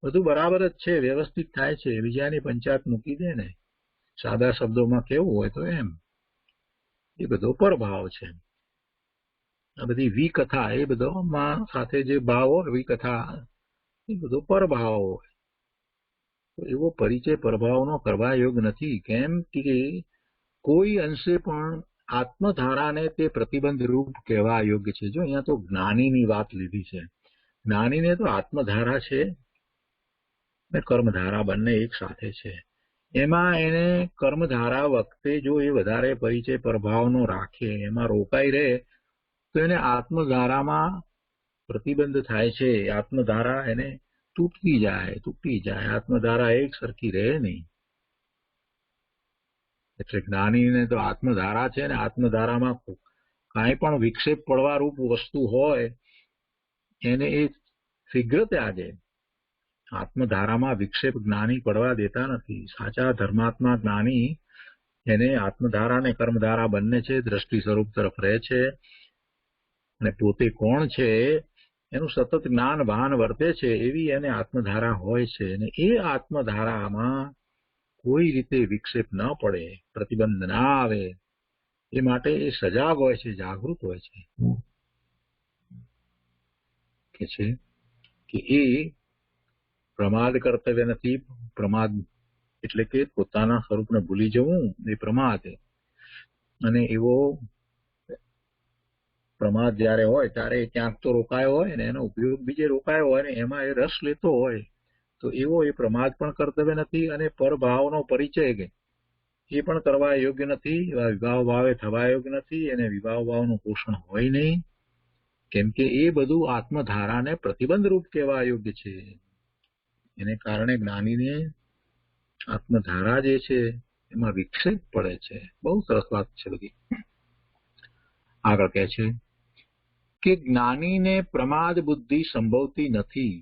બધું બરાબર જ છે, વ્યવસ્થિત થાય છે, બીજાની પંચાયત મૂકી દે ને. સાદા શબ્દોમાં કેવું હોય તો એમ, એ બધો પરભાવ છે. આ બધી વિકથા, એ બધોમાં સાથે જે ભાવ હોય વિકથા, એ બધો પરભાવ હોય. તો એવો પરિચય પરભાવનો કરવા યોગ્ય નથી. કેમ કે કોઈ અંશે પણ આત્મધારાને તે પ્રતિબંધ રૂપ કહેવા યોગ્ય છે. જો અહીંયા તો જ્ઞાનીની વાત લીધી છે. જ્ઞાનીને તો આત્મધારા છે ને કર્મધારા બંને એક સાથે છે. એમાં એને કર્મધારા વખતે જો એ વધારે પરિચય પ્રભાવનો રાખે, એમાં રોકાઈ રહે, તો એને આત્મધારામાં પ્રતિબંધ થાય છે. આત્મધારા એને તૂટી જાય. આત્મધારા એક સરખી રહે નહીં. એટલે જ્ઞાનીને તો આત્મધારા છે ને, આત્મધારામાં કાંઈ પણ વિક્ષેપ પડવા રૂપ વસ્તુ હોય એને એ શીઘ્ર ત્યાગે. આત્મધારામાં વિક્ષેપ જ્ઞાની પડવા દેતા નથી. સાચા ધર્માત્મા જ્ઞાની એને આત્મધારા ને કર્મધારા બંને છે, દ્રષ્ટિ સ્વરૂપ તરફ રહે છે અને પોતે કોણ છે એનું સતત જ્ઞાન ભાન વર્તે છે. એવી એને આત્મધારા હોય છે. અને એ આત્મધારામાં કોઈ રીતે વિક્ષેપ ન પડે, પ્રતિબંધ ના આવે, એ માટે એ સજાગ હોય છે, જાગૃત હોય છે. કે એ પ્રમાદ કર્તવ્ય નથી. પ્રમાદ એટલે કે પોતાના સ્વરૂપને ભૂલી જવું એ પ્રમાદ. અને એવો પ્રમાદ જયારે હોય ત્યારે ક્યાંક તો રોકાયો હોય ને એનો ઉપયોગ બીજે રોકાયો હોય ને એમાં એ રસ લેતો હોય તો એવો એ પ્રમાદ પણ કર્તવ્ય નથી અને પરભાવનો પરિચય કે એ પણ કરવા યોગ્ય નથી, વિભાવ ભાવે થવા યોગ્ય નથી અને વિભાવ ભાવનું પોષણ હોય નહીં, કેમ કે એ બધું આત્મધારાને પ્રતિબંધ રૂપ કહેવા યોગ્ય છે. એને કારણે જ્ઞાનીને આત્મધારા જે છે એમાં વિક્ષેપ પડે છે. બહુ સરસ વાત છે બધી. આગળ કહે છે કે જ્ઞાનીને પ્રમાદ બુદ્ધિ સંભવતી નથી,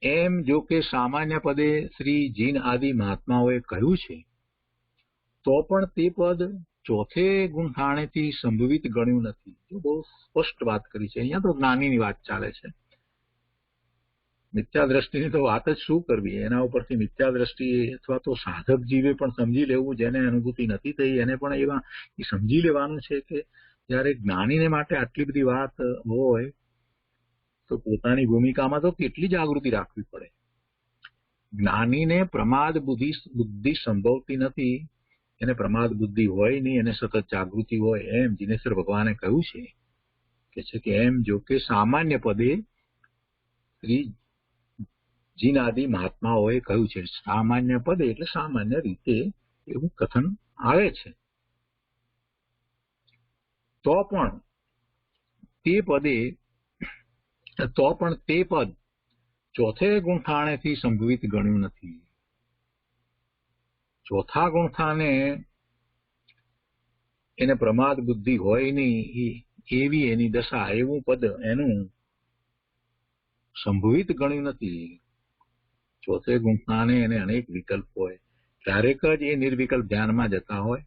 એમ જો કે સામાન્ય પદે શ્રી જીન આદિ મહાત્માઓએ કહ્યું છે, તો પણ તે પદ ચોથે ગુણથાણેથી સંભવિત ગણ્યું નથી. બહુ સ્પષ્ટ વાત કરી છે. અહીંયા તો જ્ઞાનીની વાત ચાલે છે. મિથ્યા દ્રષ્ટિની તો વાત જ શું કરવી, એના ઉપરથી મિથ્યા દ્રષ્ટિ અથવા તો સાધક જીવે પણ સમજી લેવું, જેને અનુભૂતિ નથી થઈ એને પણ એવા સમજી લેવાનું છે કે જયારે જ્ઞાનીને માટે આટલી બધી વાત હોય તો પોતાની ભૂમિકામાં તો કેટલી જાગૃતિ રાખવી પડે. જ્ઞાનીને પ્રમાદ બુદ્ધિ સંભવતી નથી, એને પ્રમાદ બુદ્ધિ હોય નહીં, એને સતત જાગૃતિ હોય, એમ જીનેશ્વર ભગવાને કહ્યું છે કે એમ જો કે સામાન્ય પદે શ્રી જીનાદિ મહાત્માઓએ કહ્યું છે. સામાન્ય પદે એટલે સામાન્ય રીતે એવું કથન આવે છે. તો પણ તે પદ ચોથે ગુણથાણેથી સંભવિત ગણ્યું નથી. ચોથા ગુણથાને એને પ્રમાદ બુદ્ધિ હોય નહીં એવી એની દશા, એવું પદ એનું સંભવિત ગણ્યું નથી. ચોથે ગુણથાને એને અનેક વિકલ્પ હોય, ક્યારેક જ એ નિર્વિકલ્પ ધ્યાનમાં જતા હોય,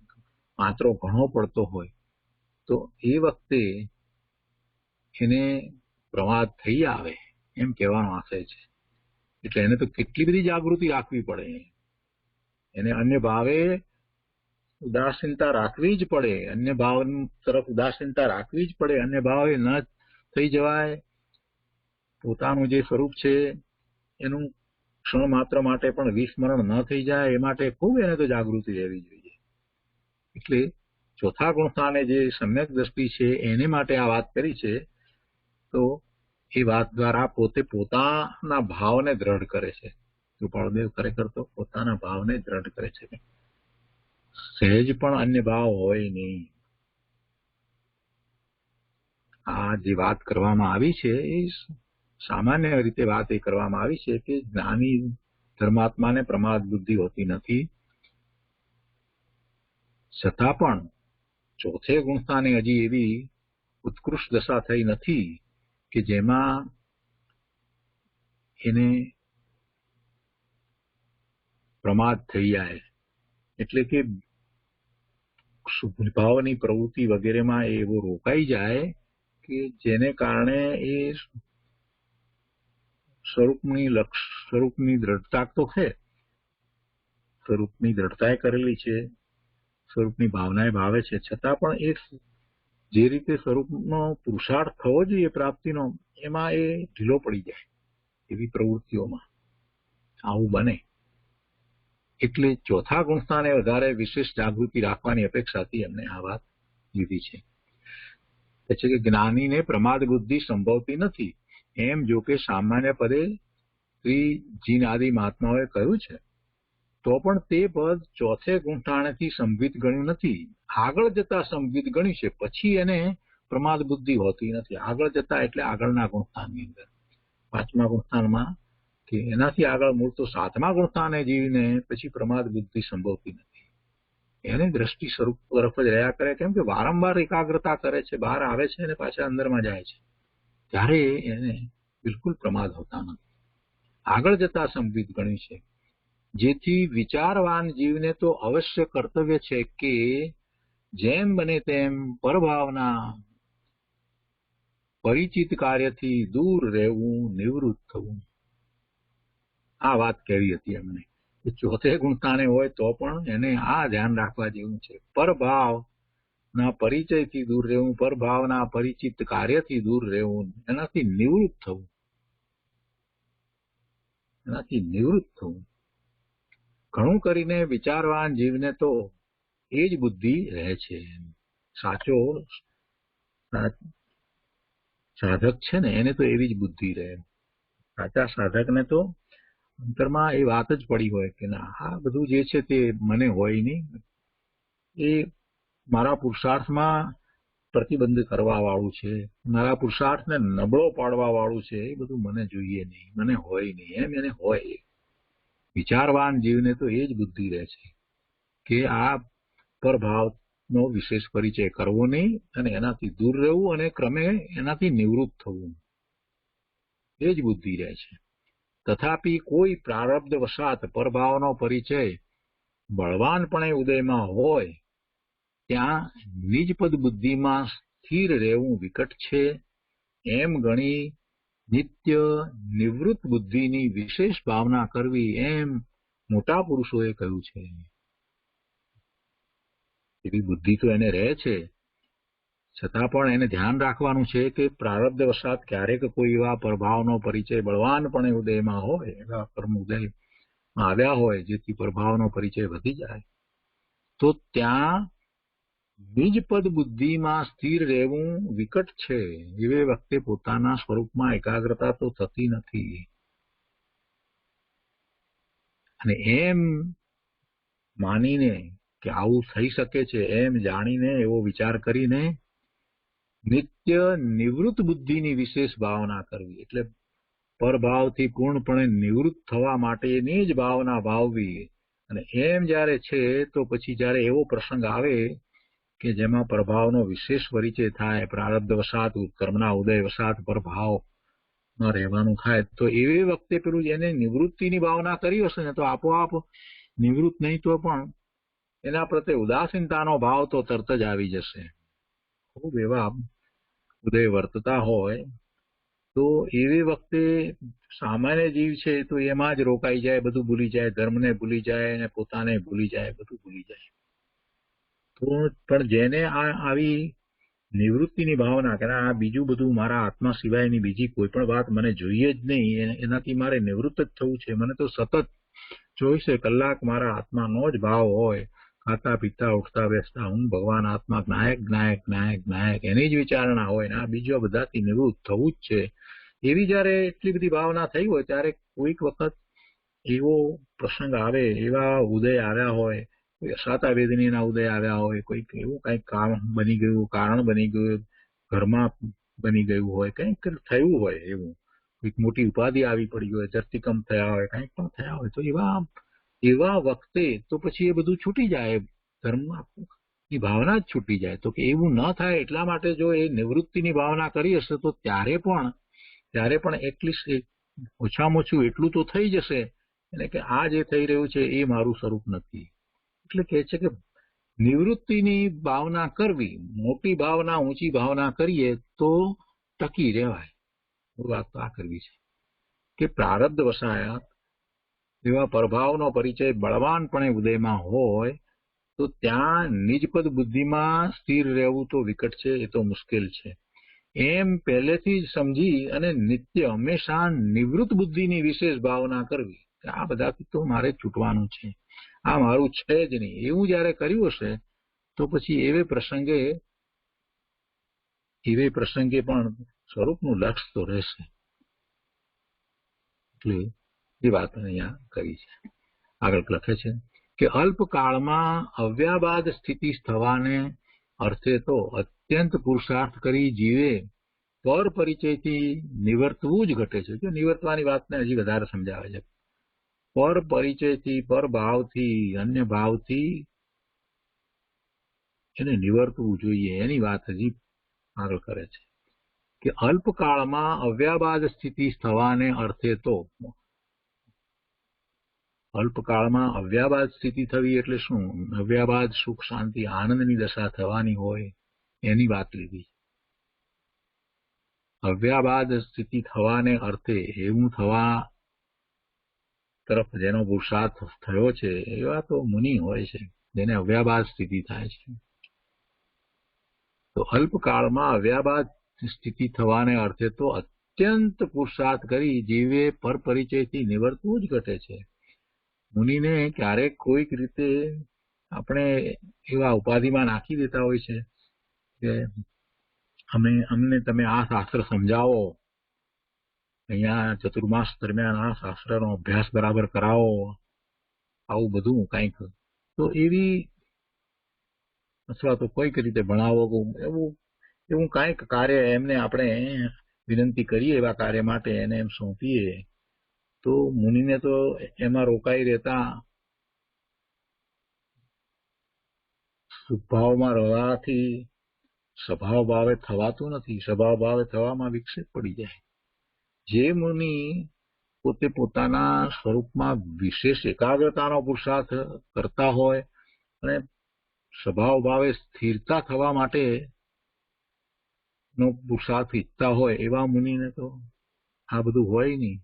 પાંચરો ઘણો પડતો હોય તો એ વખતે એને પ્રમાદ થઈ આવે એમ કહેવાનો આશય છે. એટલે એને તો કેટલી બધી જાગૃતિ રાખવી પડે, એને અન્ય ભાવે ઉદાસીનતા રાખવી જ પડે, અન્ય ભાવ તરફ ઉદાસીનતા રાખવી જ પડે, અન્ય ભાવે ન થઈ જવાય. પોતાનું જે સ્વરૂપ છે એનું ક્ષણ માત્ર માટે પણ વિસ્મરણ ન થઈ જાય એ માટે ખૂબ એને તો જાગૃતિ રહેવી જોઈએ. એટલે ચોથા ગુણસ્થાને જે સમ્યક દ્રષ્ટિ છે એને માટે આ વાત કરી છે. તો એ વાત દ્વારા પોતે પોતાના ભાવને દ્રઢ કરે છે. કૃપાળદેવ ખરેખર તો પોતાના ભાવને દ્રઢ કરે છે. સહેજ પણ અન્ય ભાવ હોય નહીં. આ જે વાત કરવામાં આવી છે એ સામાન્ય રીતે વાત એ કરવામાં આવી છે કે જ્ઞાની ધર્માત્માને પ્રમાદ બુદ્ધિ હોતી નથી, છતાં પણ ચોથે ગુણસ્થાને હજી એવી ઉત્કૃષ્ટ દશા થઈ નથી કે જેમાં એને પ્રમાદ થઈ જાય. એટલે કે ભાવની પ્રવૃત્તિ વગેરેમાં એવો રોકાઈ જાય કે જેને કારણે એ સ્વરૂપની દ્રઢતા તો છે, સ્વરૂપની દ્રઢતાએ કરેલી છે, સ્વરૂપની ભાવનાએ ભાવે છે, છતાં પણ એ જે રીતે સ્વરૂપનો પુરુષાર્થ થવો જોઈએ પ્રાપ્તિનો એમાં એ ઢીલો પડી જાય. એવી પ્રવૃત્તિઓમાં આવું બને. એટલે ચોથા ગુણસ્થાને વધારે વિશેષ જાગૃતિ રાખવાની અપેક્ષાથી એમને આ વાત લીધી છે. એટલે કે જ્ઞાનીને પ્રમાદ બુદ્ધિ સંભવતી નથી, એમ જો કે સામાન્ય પદે શ્રી જીન આદિ મહાત્માઓએ કહ્યું છે, તો પણ તે પદ ચોથે ગુણઠાણેથી સંવિત ગણ્યું નથી. આગળ જતા સંવિત ગણ્યું છે, પછી એને પ્રમાદ બુદ્ધિ હોતી નથી. આગળ જતા એટલે આગળના ગુણસ્થાનની અંદર, પાંચમા ગુણસ્થાનમાં કે એનાથી આગળ મૂળ તો સાતમા ગુણસ્થાને જીવીને પછી પ્રમાદ બુદ્ધિ સંભવતી નથી. એને દ્રષ્ટિ સ્વરૂપ તરફ જ રહ્યા કરે, કેમ કે વારંવાર એકાગ્રતા કરે છે, બહાર આવે છે અને પાછા અંદરમાં જાય છે, ત્યારે એને બિલકુલ પ્રમાદ હોતા નથી. આગળ જતા સંવિત ગણ્યું છે, જેથી વિચારવાન જીવને તો અવશ્ય કર્તવ્ય છે કે જેમ બને તેમ પરભાવના પરિચિત કાર્યથી દૂર રહેવું, નિવૃત્ત થવું. આ વાત કહેવી હતી એમને. ચોથે ગુણસ્થાને હોય તો પણ એને આ ધ્યાન રાખવા જેવું છે, પરભાવના પરિચયથી દૂર રહેવું, પરભાવના પરિચિત કાર્યથી દૂર રહેવું, એનાથી નિવૃત્ત થવું, ઘણું કરીને વિચારવાન જીવને તો એ જ બુદ્ધિ રહે છે. સાચો સાધક છે ને એને તો એવી જ બુદ્ધિ રહે. સાચા સાધકને તો અંતરમાં એ વાત જ પડી હોય કે ના, આ બધું જે છે તે મને હોય નહીં, એ મારા પુરુષાર્થમાં પ્રતિબંધ કરવા વાળું છે, મારા પુરુષાર્થને નબળો પાડવા વાળું છે, એ બધું મને જોઈએ નહીં, મને હોય નહીં, એમ એને હોય. વિચારવાન જીવને તો એ જ બુદ્ધિ રહે છે કે આ પરભાવનો વિશેષ પરિચય કરવો નહીં અને એનાથી દૂર રહેવું અને ક્રમે એનાથી નિવૃત્ત થવું, એ જ બુદ્ધિ રહે છે. તથાપિ કોઈ પ્રારબ્ધ વશાત પરભાવનો પરિચય બળવાનપણે ઉદયમાં હોય ત્યાં નિજપદ બુદ્ધિમાં સ્થિર રહેવું વિકટ છે, એમ ગણી નિત્ય નિવૃત્ત બુદ્ધિની વિશેષ ભાવના કરવી, એમ મોટા પુરુષોએ કહ્યું છે. એવી બુદ્ધિ તો એને રહે છે, છતાં પણ એને ધ્યાન રાખવાનું છે કે પ્રારબ્ધ વશાત ક્યારેક કોઈ એવા પ્રભાવનો પરિચય બળવાનપણે ઉદયમાં હોય, એવા કર્મ ઉદયમાં આવ્યા હોય જેથી પ્રભાવનો પરિચય વધી જાય, તો ત્યાં નિજપદ બુદ્ધિમાં સ્થિર રહેવું વિકટ છે. એવે વખતે પોતાના સ્વરૂપમાં એકાગ્રતા તો થતી નથી. અને એમ માનીને કે આવું થઈ શકે છે, એમ જાણીને એવો વિચાર કરીને નિત્ય નિવૃત્ત બુદ્ધિની વિશેષ ભાવના કરવી, એટલે પરભાવથી પૂર્ણપણે નિવૃત્ત થવા માટેની જ ભાવના ભાવવી. અને એમ જ્યારે છે તો પછી જ્યારે એવો પ્રસંગ આવે કે જેમાં પ્રભાવનો વિશેષ પરિચય થાય, પ્રારબ્ધ વશાત કર્મના ઉદય વશાત પ્રભાવમાં રહેવાનું થાય, તો એવી વખતે પેલું એને નિવૃત્તિની ભાવના કરી હશે ને તો આપોઆપ નિવૃત્ત નહીં તો પણ એના પ્રત્યે ઉદાસીનતાનો ભાવ તો તરત જ આવી જશે. ખૂબ એવા ઉદય વર્તતા હોય તો એવી વખતે સામાન્ય જીવ છે તો એમાં જ રોકાઈ જાય, બધું ભૂલી જાય, ધર્મને ભૂલી જાય અને પોતાને ભૂલી જાય, બધું ભૂલી જાય. તો પણ જેને આવી નિવૃત્તિની ભાવના કે આ બીજું બધું મારા આત્મા સિવાયની બીજી કોઈ પણ વાત મને જોઈએ જ નહીં, એનાથી મારે નિવૃત્ત જ થવું છે, મને તો સતત 24 કલાક મારા આત્માનો જ ભાવ હોય, ખાતા પીતા ઉઠતા બેસતા હું ભગવાન આત્મા જ્ઞાયક જ્ઞાયક જ્ઞાયક જ્ઞાયક એની જ વિચારણા હોય ને આ બીજા બધાથી નિવૃત્ત થવું જ છે. એવી જયારે એટલી બધી ભાવના થઈ હોય ત્યારે કોઈક વખત એવો પ્રસંગ આવે, એવા ઉદય આવ્યા હોય, કોઈ અસાતા વેદનીના ઉદય આવ્યા હોય, કોઈક એવું કંઈક કામ બની ગયું, કારણ બની ગયું, ઘરમાં બની ગયું હોય, કંઈક થયું હોય, એવું કોઈક મોટી ઉપાધિ આવી પડી હોય, ધરતીકંપ થયા હોય, કંઈક પણ થયા હોય, તો એવા વખતે તો પછી એ બધું છૂટી જાય, ધર્મમાં એ ભાવના જ છૂટી જાય. તો કે એવું ન થાય એટલા માટે જો એ નિવૃત્તિની ભાવના કરી હશે તો ત્યારે પણ એટલીસ્ટ ઓછામાં ઓછું એટલું તો થઈ જશે એટલે કે આ જે થઈ રહ્યું છે એ મારું સ્વરૂપ નથી. એટલે કહે છે કે નિવૃત્તિની ભાવના કરવી, મોટી ભાવના ઊંચી ભાવના કરીએ તો ટકી રહેવાય. વાત તો આ કરવી છે કે પ્રારબ્ધ વસાયા એવા પ્રભાવનો પરિચય બળવાનપણે ઉદયમાં હોય તો ત્યાં નિજપદ બુદ્ધિમાં સ્થિર રહેવું તો વિકટ છે, એ તો મુશ્કેલ છે. એમ પહેલેથી જ સમજી અને નિત્ય હંમેશા નિવૃત્ત બુદ્ધિની વિશેષ ભાવના કરવી કે આ બધાથી તો મારે છૂટવાનું છે, આ મારું છે જ નહીં, એવું જયારે કર્યું હશે તો પછી એવે પ્રસંગે પણ સ્વરૂપનું લક્ષ તો રહેશે. એટલે એ વાત અહીંયા કરી છે. આગળ લખે છે કે અલ્પકાળમાં અવ્યાબાદ સ્થિતિ થવાને અર્થે તો અત્યંત પુરુષાર્થ કરી જીવે પર પરિચયથી નિવર્તવું જ ઘટે છે. જો નિવર્તવાની વાતને હજી વધારે સમજાવે છે, પર પરિચયથી, પર ભાવથી, અન્ય ભાવથી એને નિવર્તવું જોઈએ, એની વાત હજી આગળ કરે છે કે અલ્પકાળમાં અવ્યાબાદ સ્થિતિ થવાને અર્થે તો, અલ્પકાળમાં અવ્યાબાદ સ્થિતિ થવી એટલે શું? અવ્યાબાદ સુખ શાંતિ આનંદની દશા થવાની હોય એની વાત લીધી. અવ્યાબાદ સ્થિતિ થવાને અર્થે એવું થવા તરફ જેનો પુરુષાર્થ થયો છે એવા તો મુનિ હોય છે જેને અવ્યાબાદ સ્થિતિ થાય છે. તો અલ્પકાળમાં અવ્યાબાદ સ્થિતિ થવાને અર્થે તો અત્યંત પુરુષાર્થ કરી જીવે પર પરિચયથી નિવર્તવું જ ઘટે છે. મુનિને ક્યારેક કોઈક રીતે આપણે એવા ઉપાધિમાં નાખી દેતા હોય છે કે અમને તમે આ શાસ્ત્ર સમજાવો, અહીંયા ચતુર્માસ દરમિયાન આ શાસ્ત્રનો અભ્યાસ બરાબર કરાવો, આવું બધું કંઈક તો એવી અથવા તો કોઈક રીતે ભણાવો, એવું કંઈક કાર્ય એમને આપણે વિનંતી કરીએ, એવા કાર્ય માટે એને એમ સોંપીએ તો મુનિને તો એમાં રોકાઈ રહેતા સ્વભાવમાં રહેવાથી સ્વભાવ ભાવે થવાતું નથી. સ્વભાવ ભાવે થવામાં વિક્ષેપ પડી જાય. જે મુનિ પોતે પોતાના સ્વરૂપમાં વિશેષ એકાગ્રતાનો પુરુષાર્થ કરતા હોય અને સ્વભાવ ભાવે સ્થિરતા થવા માટે નો પુરુષાર્થ ઈચ્છતા હોય, એવા મુનિને તો આ બધું હોય નહીં.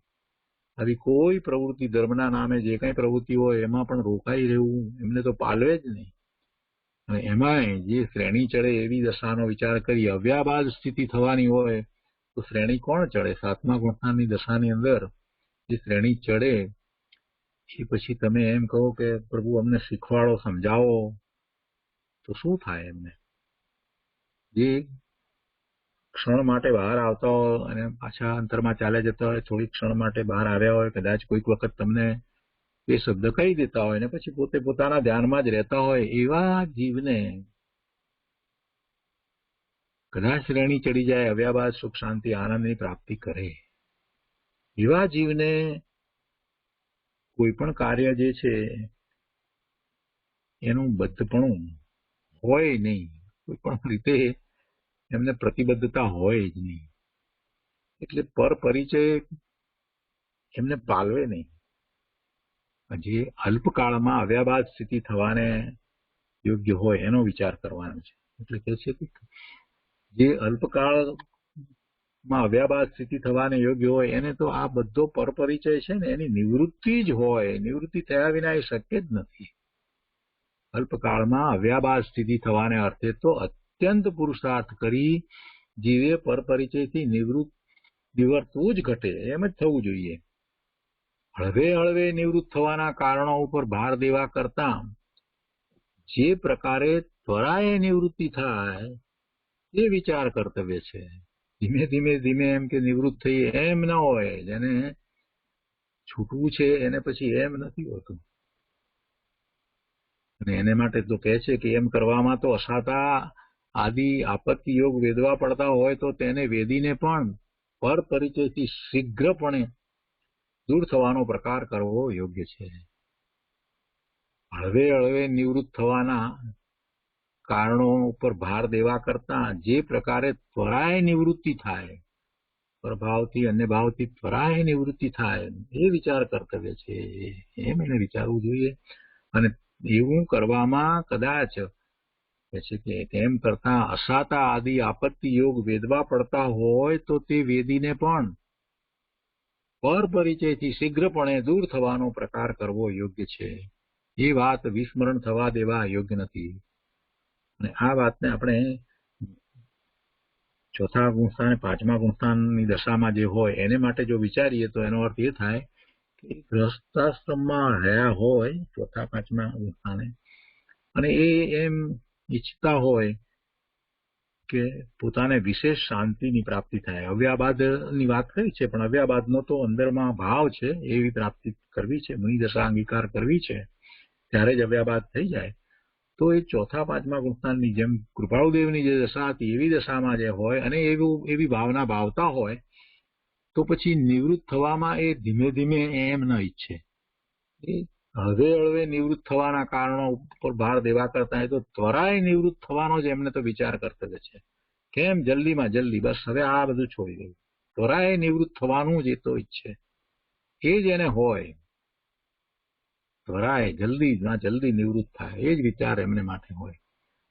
આવી કોઈ પ્રવૃત્તિ, ધર્મના નામે જે કઈ પ્રવૃત્તિ હોય એમાં પણ રોકાઈ રહેવું એમને તો પાલવે જ નહીં. અને એમાંય જે શ્રેણી ચડે એવી દશાનો વિચાર કરી અવ્યાબાદ સ્થિતિ થવાની હોય તો શ્રેણી કોણ ચડે? સાતમા ગુણસ્થાનની દશાની અંદર જે શ્રેણી ચડે એ પછી તમે એમ કહો કે પ્રભુ અમને શીખવાડો, સમજાવો, તો શું થાય એમને? જે ક્ષણ માટે બહાર આવતા હોય અને પાછા અંતરમાં ચાલ્યા જતા હોય, થોડી ક્ષણ માટે બહાર આવ્યા હોય, કદાચ કોઈક વખત તમને એ શબ્દ કહી દેતા હોય ને પછી પોતે પોતાના ધ્યાનમાં જ રહેતા હોય, એવા જીવને કદાચ શ્રેણી ચડી જાય, અવ્યાબાદ સુખ શાંતિ આનંદની પ્રાપ્તિ કરે, એવા જીવને કોઈ પણ કાર્ય જે છે એનું બદ્ધપણું હોય નહીં, કોઈ પણ રીતે એમને પ્રતિબદ્ધતા હોય જ નહીં. એટલે પર પરિચય એમને પાલવે નહીં. જે અલ્પકાળમાં અવ્યાબાદ સ્થિતિ થવાને યોગ્ય હોય એનો વિચાર કરવાનો છે. એટલે કે છે કે જે અલ્પકાળમાં અવ્યાબાદ સ્થિતિ થવાને યોગ્ય હોય એને તો આ બધો પરપરિચય છે ને એની નિવૃત્તિ જ હોય. નિવૃત્તિ થયા વિના એ શક્ય જ નથી. અલ્પકાળમાં અવ્યાબાદ સ્થિતિ થવાને અર્થે તો અત્યંત પુરુષાર્થ કરી જીવે પરપરિચયથી નિવૃત્તું જ ઘટે, એમ જ થવું જોઈએ. હળવે હળવે નિવૃત્ત થવાના કારણો ઉપર ભાર દેવા કરતા જે પ્રકારે ત્વરાએ નિવૃત્તિ થાય એ વિચાર કર્તવ્ય છે. ધીમે ધીમે ધીમે એમ કે નિવૃત્ત થઈ એમ ન હોય. જેને છૂટવું છે એને પછી એમ નથી હોતું. અને એને માટે તો કહે છે કે એમ કરવામાં તો અસાતા આદિ આપત્તિ યોગ વેદવા પડતા હોય તો તેને વેદીને પણ પર પરિચયથી શીઘ્રપણે દૂર થવાનો પ્રકાર કરવો યોગ્ય છે. હળવે હળવે નિવૃત્ત થવાના કારણો ઉપર ભાર દેવા કરતા જે પ્રકારે ત્વરાએ નિવૃત્તિ થાય, પ્રભાવથી અન્ય ભાવથી ત્વરાએ નિવૃત્તિ થાય એ વિચાર કર્તવ્ય છે. એમ એને વિચારવું જોઈએ. અને એવું કરવામાં કદાચ છે કે તેમ કરતા અસાતા આદિ આપત્તિ યોગ વેદવા પડતા હોય તો તે વેદીને પણ પર પરિચયથી શીઘ્રપણે દૂર થવાનો પ્રકાર કરવો યોગ્ય છે. એ વાત વિસ્મરણ થવા દેવા યોગ્ય નથી. અને આ વાતને આપણે ચોથા ગુણસ્થાન, પાંચમા ગુણસ્થાનની દશામાં જે હોય એને માટે જો વિચારીએ તો એનો અર્થ એ થાય કે ગૃહસ્થાશ્રમમાં રહ્યા હોય ચોથા પાંચમા ગુણસ્થાને, અને એ એમ ઈચ્છતા હોય કે પોતાને વિશેષ શાંતિની પ્રાપ્તિ થાય. અવ્યાબાદની વાત કરી છે પણ અવ્યાબાદનો તો અંદરમાં ભાવ છે, એવી પ્રાપ્તિ કરવી છે, મુનિ દશા અંગીકાર કરવી છે, ત્યારે જ અવ્યાબાદ થઈ જાય. તો એ ચોથા પાંચમા ગુણસ્થાનની જેમ કૃપાળુદેવની જે દશા હતી એવી દશામાં જે હોય અને એવી ભાવના ભાવતા હોય તો પછી નિવૃત્ત થવામાં એ ધીમે ધીમે એમ ન ઈચ્છે. એ હળવે હળવે નિવૃત્ત થવાના કારણો ઉપર ભાર દેવા કરતા એ તો ત્વરાએ નિવૃત્ત થવાનો જ એમને તો વિચાર કર્તવ્ય છે. કેમ જલ્દીમાં જલ્દી, બસ હવે આ બધું છોડી દેવું, ત્વરાએ નિવૃત્ત થવાનું જ એ તો ઈચ્છે. એ જ એને હોય, ત્વરાએ જલ્દીમાં જલ્દી નિવૃત્ત થાય એ જ વિચાર એમને માટે હોય.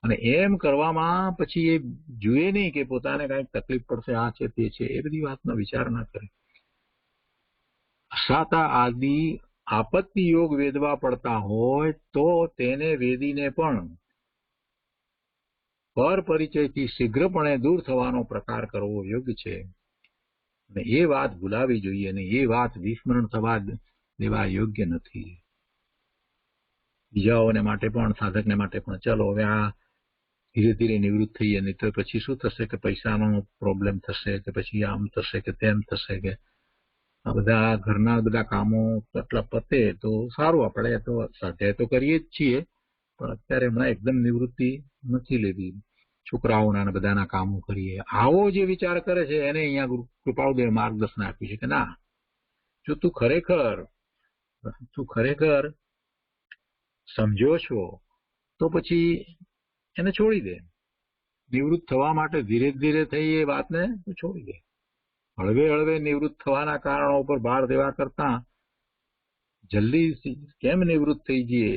અને એમ કરવામાં પછી એ જુએ નહીં કે પોતાને કઈક તકલીફ પડશે, આ છે તે છે, એ બધી વાતનો વિચાર ના કરે. અસાતા આદિ આપત્તિ યોગ વેદવા પડતા હોય તો તેને વેદીને પણ પર પરિચયથી શીઘ્રપણે દૂર થવાનો પ્રકાર કરવો યોગ્ય છે. અને એ વાત ભૂલાવી જોઈએ અને એ વાત વિસ્મરણ થવા દેવા યોગ્ય નથી. બીજાઓને માટે પણ, સાધકને માટે પણ, ચલો હવે આ ધીરે ધીરે નિવૃત્ત થઈએ, નહીં તો પછી શું થશે કે પૈસાનો પ્રોબ્લેમ થશે, કે પછી આમ થશે કે તેમ થશે, કે આ બધા ઘરના બધા કામો એટલા પતે તો સારું. આપણે તો સ્વાધ્યાય તો કરીએ જ છીએ, પણ અત્યારે હમણાં એકદમ નિવૃત્તિ નથી લેવી. છોકરાઓના બધાના કામો કરીએ, આવો જે વિચાર કરે છે એને અહીંયા કૃપાળુદેવ માર્ગદર્શન આપ્યું છે કે ના, જો તું ખરેખર સમજો છો તો પછી એને છોડી દે. નિવૃત્ત થવા માટે ધીરે ધીરે થઈ એ વાતને છોડી દે. હળવે હળવે નિવૃત્ત થવાના કારણો પર ભાર દેવા કરતા જલ્દી કેમ નિવૃત્ત થઈ જઈએ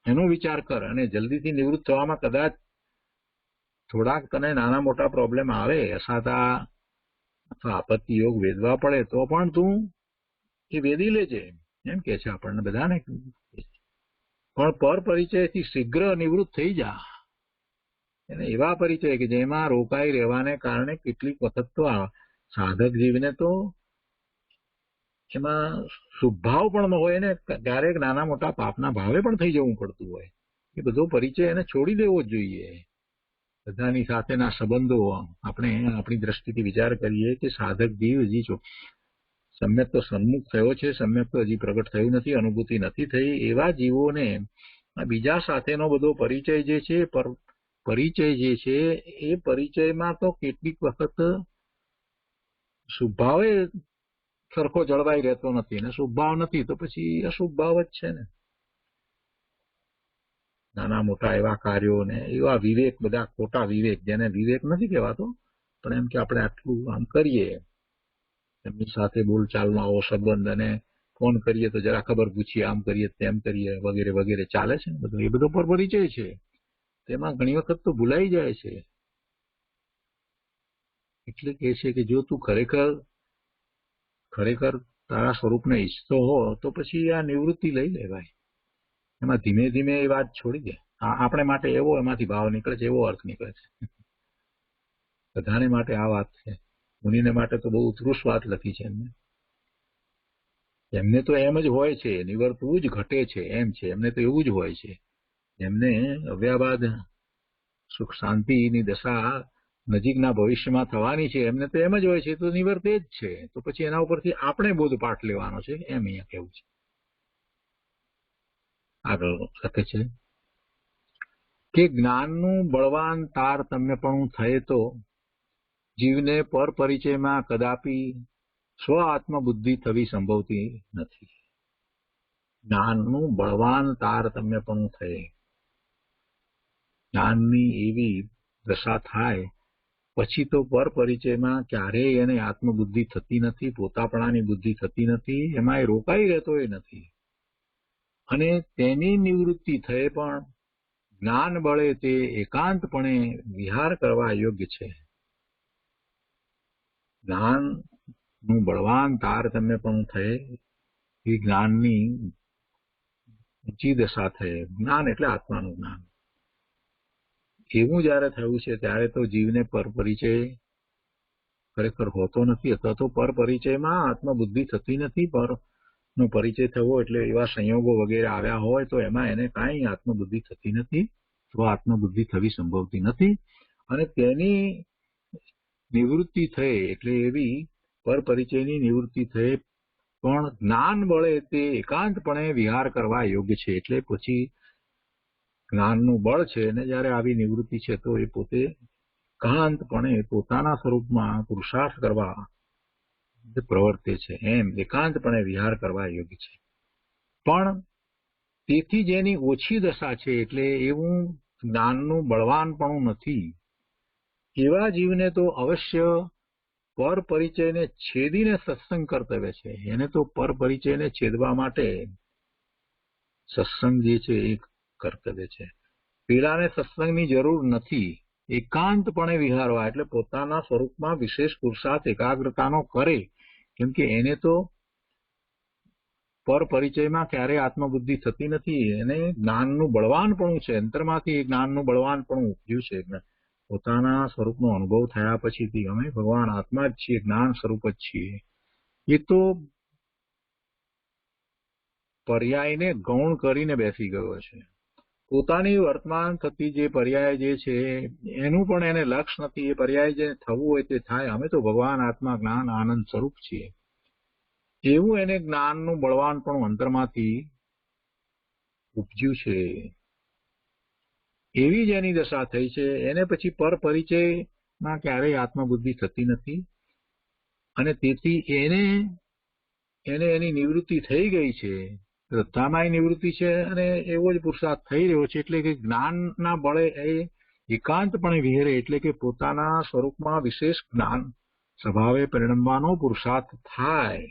એનો વિચાર કર. અને જલ્દીથી નિવૃત્ત થવામાં કદાચ થોડાક તને નાના મોટા પ્રોબ્લેમ આવે, અસાધા અથવા આપત્તિ યોગ વેદવા પડે, તો પણ તું એ વેદી લેજે, એમ કે છે આપણને બધાને. પણ પર પરિચયથી શીઘ્ર નિવૃત્ત થઈ જા. એને એવા પરિચય કે જેમાં રોકાઈ રહેવાને કારણે કેટલીક વખત તો સાધક જીવને તો એમાં શુભભાવ પણ ન હોય ને, ક્યારેક નાના મોટા પાપના ભાવે પણ થઈ જવું પડતું હોય. એ બધો પરિચય એને છોડી દેવો જ જોઈએ. બધાની સાથેના સંબંધો આપણે આપણી દ્રષ્ટિથી વિચાર કરીએ કે સાધક જીવ હજી સમ્યક તો સન્મુખ થયો છે, સમ્યક તો હજી પ્રગટ થયું નથી, અનુભૂતિ નથી થઈ. એવા જીવોને બીજા સાથેનો બધો પરિચય જે છે એ પરિચયમાં તો કેટલીક વખત શુભભાવે સરખો જળવાઈ રહેતો નથી, અને શુભભાવ નથી તો પછી અશુભભાવ જ છે ને. નાના મોટા એવા કાર્યો ને એવા વિવેક, બધા ખોટા વિવેક, જેને વિવેક નથી કહેવાતો, પણ એમ કે આપણે આટલું આમ કરીએ, એમની સાથે બોલચાલમાં આવો સંબંધ, અને ફોન કરીએ તો જરા ખબર પૂછીએ, આમ કરીએ તેમ કરીએ, વગેરે વગેરે ચાલે છે ને બધું. એ બધો પર પરિચય છે. તેમાં ઘણી વખત તો ભૂલાઈ જાય છે. એટલે કે છે કે જો તું ખરેખર તારા સ્વરૂપને ઈચ્છતો હો તો પછી આ નિવૃત્તિ લઈ લેવાય. એમાં ધીમે ધીમે એ વાત છોડી દે. આપણે માટે એવો એમાંથી ભાવ નીકળે છે, એવો અર્થ નીકળે છે. બધાને માટે આ વાત છે. મુનિને માટે તો બહુ ઉત્કૃષ્ટ વાત લખી છે એમને તો એમ જ હોય છે, નિવર્તવું જ ઘટે છે એમ છે. એમને તો એવું જ હોય છે. એમને અવ્યાબાદ સુખ શાંતિની દશા નજીકના ભવિષ્યમાં થવાની છે, એમને તો એમ જ હોય છે, તો નિવર્તે જ છે. તો પછી એના ઉપરથી આપણે બોધપાઠ લેવાનો છે, એમ અહીંયા કેવું છે. આગળ લખે છે કે જ્ઞાનનું બળવાન તારતમ્યપણું થયે તો જીવને પર પરિચયમાં કદાપી સ્વ આત્મબુદ્ધિ થવી સંભવતી નથી. જ્ઞાનનું બળવાન તારતમ્યપણું થયે, જ્ઞાનની એવી દશા થાય પછી તો પર પરિચયમાં ક્યારેય એને આત્મબુદ્ધિ થતી નથી, પોતાપણાની બુદ્ધિ થતી નથી, એમાં એ રોકાઈ રહેતો નથી. અને તેની નિવૃત્તિ થયે પણ જ્ઞાન બળે તે એકાંતપણે વિહાર કરવા યોગ્ય છે. જ્ઞાનનું બળવાન તારતમ્યપણું થયે, એ જ્ઞાનની ઊંચી દશા થયે. જ્ઞાન એટલે આત્માનું જ્ઞાન. એવું જયારે થયું છે ત્યારે તો જીવને પર પરિચય ખરેખર હોતો નથી, અથવા તો પર પરિચયમાં આત્મબુદ્ધિ થતી નથી. પરનો પરિચય થવો એટલે એવા સંયોગો વગેરે આવ્યા હોય તો એમાં એને કાંઈ આત્મબુદ્ધિ થતી નથી, તો આત્મબુદ્ધિ થવી સંભવતી નથી. અને તેની નિવૃત્તિ થઈ એટલે એવી પર પરિચયની નિવૃત્તિ થઈ પણ જ્ઞાન બળે તે એકાંતપણે વિહાર કરવા યોગ્ય છે. એટલે પછી જ્ઞાનનું બળ છે ને જયારે આવી નિવૃત્તિ છે તો એ પોતે એકાંતપણે પોતાના સ્વરૂપમાં પુરુષાર્થ કરવા પ્રવર્તે છે, એમ એકાંતપણે વિહાર કરવા યોગ્ય છે. પણ તેથી જેની ઓછી દશા છે, એટલે એવું જ્ઞાનનું બળવાનપણું નથી, એવા જીવને તો અવશ્ય પર પરિચયને છેદીને સત્સંગ કર્તવ્ય છે. એને તો પર પરિચયને છેદવા માટે સત્સંગ જે છે એ કર્તવ્ય છે. પેલાને સત્સંગની જરૂર નથી, એકાંતપણે વિહારવા એટલે પોતાના સ્વરૂપમાં વિશેષ પુરુષાર્થ એકાગ્રતાનો કરે. કેમ કે એને તો પર પરિચયમાં ક્યારેય આત્મબુદ્ધિ થતી નથી. એને જ્ઞાનનું બળવાનપણું છે, અંતરમાંથી એ જ્ઞાનનું બળવાનપણું ઉપજ્યું છે. પોતાના સ્વરૂપનો અનુભવ થયા પછીથી અમે ભગવાન આત્મા જ છીએ, જ્ઞાન સ્વરૂપ જ છીએ. એ તો પર્યાયને ગૌણ કરીને બેસી ગયો છે. પોતાની વર્તમાન થતી જે પર્યાય જે છે એનું પણ એને લક્ષ્ય નથી. એ પર્યાય જે થવું હોય તે થાય. અમે તો ભગવાન આત્મા જ્ઞાન આનંદ સ્વરૂપ છીએ એવું એને જ્ઞાનનું બળવાન પણ અંતરમાંથી ઉપજ્યું છે. એવી જ એની દશા થઈ છે. એને પછી પર પરિચયમાં ક્યારેય આત્મબુદ્ધિ થતી નથી અને તેથી એને એની નિવૃત્તિ થઈ ગઈ છે. શ્રદ્ધામાંય નિવૃત્તિ છે અને એવો જ પુરુષાર્થ થઈ રહ્યો છે. એટલે કે જ્ઞાનના બળે એ એકાંતપણે વિહેરે, એટલે કે પોતાના સ્વરૂપમાં વિશેષ જ્ઞાન સ્વભાવે પરિણમવાનો પુરુષાર્થ થાય.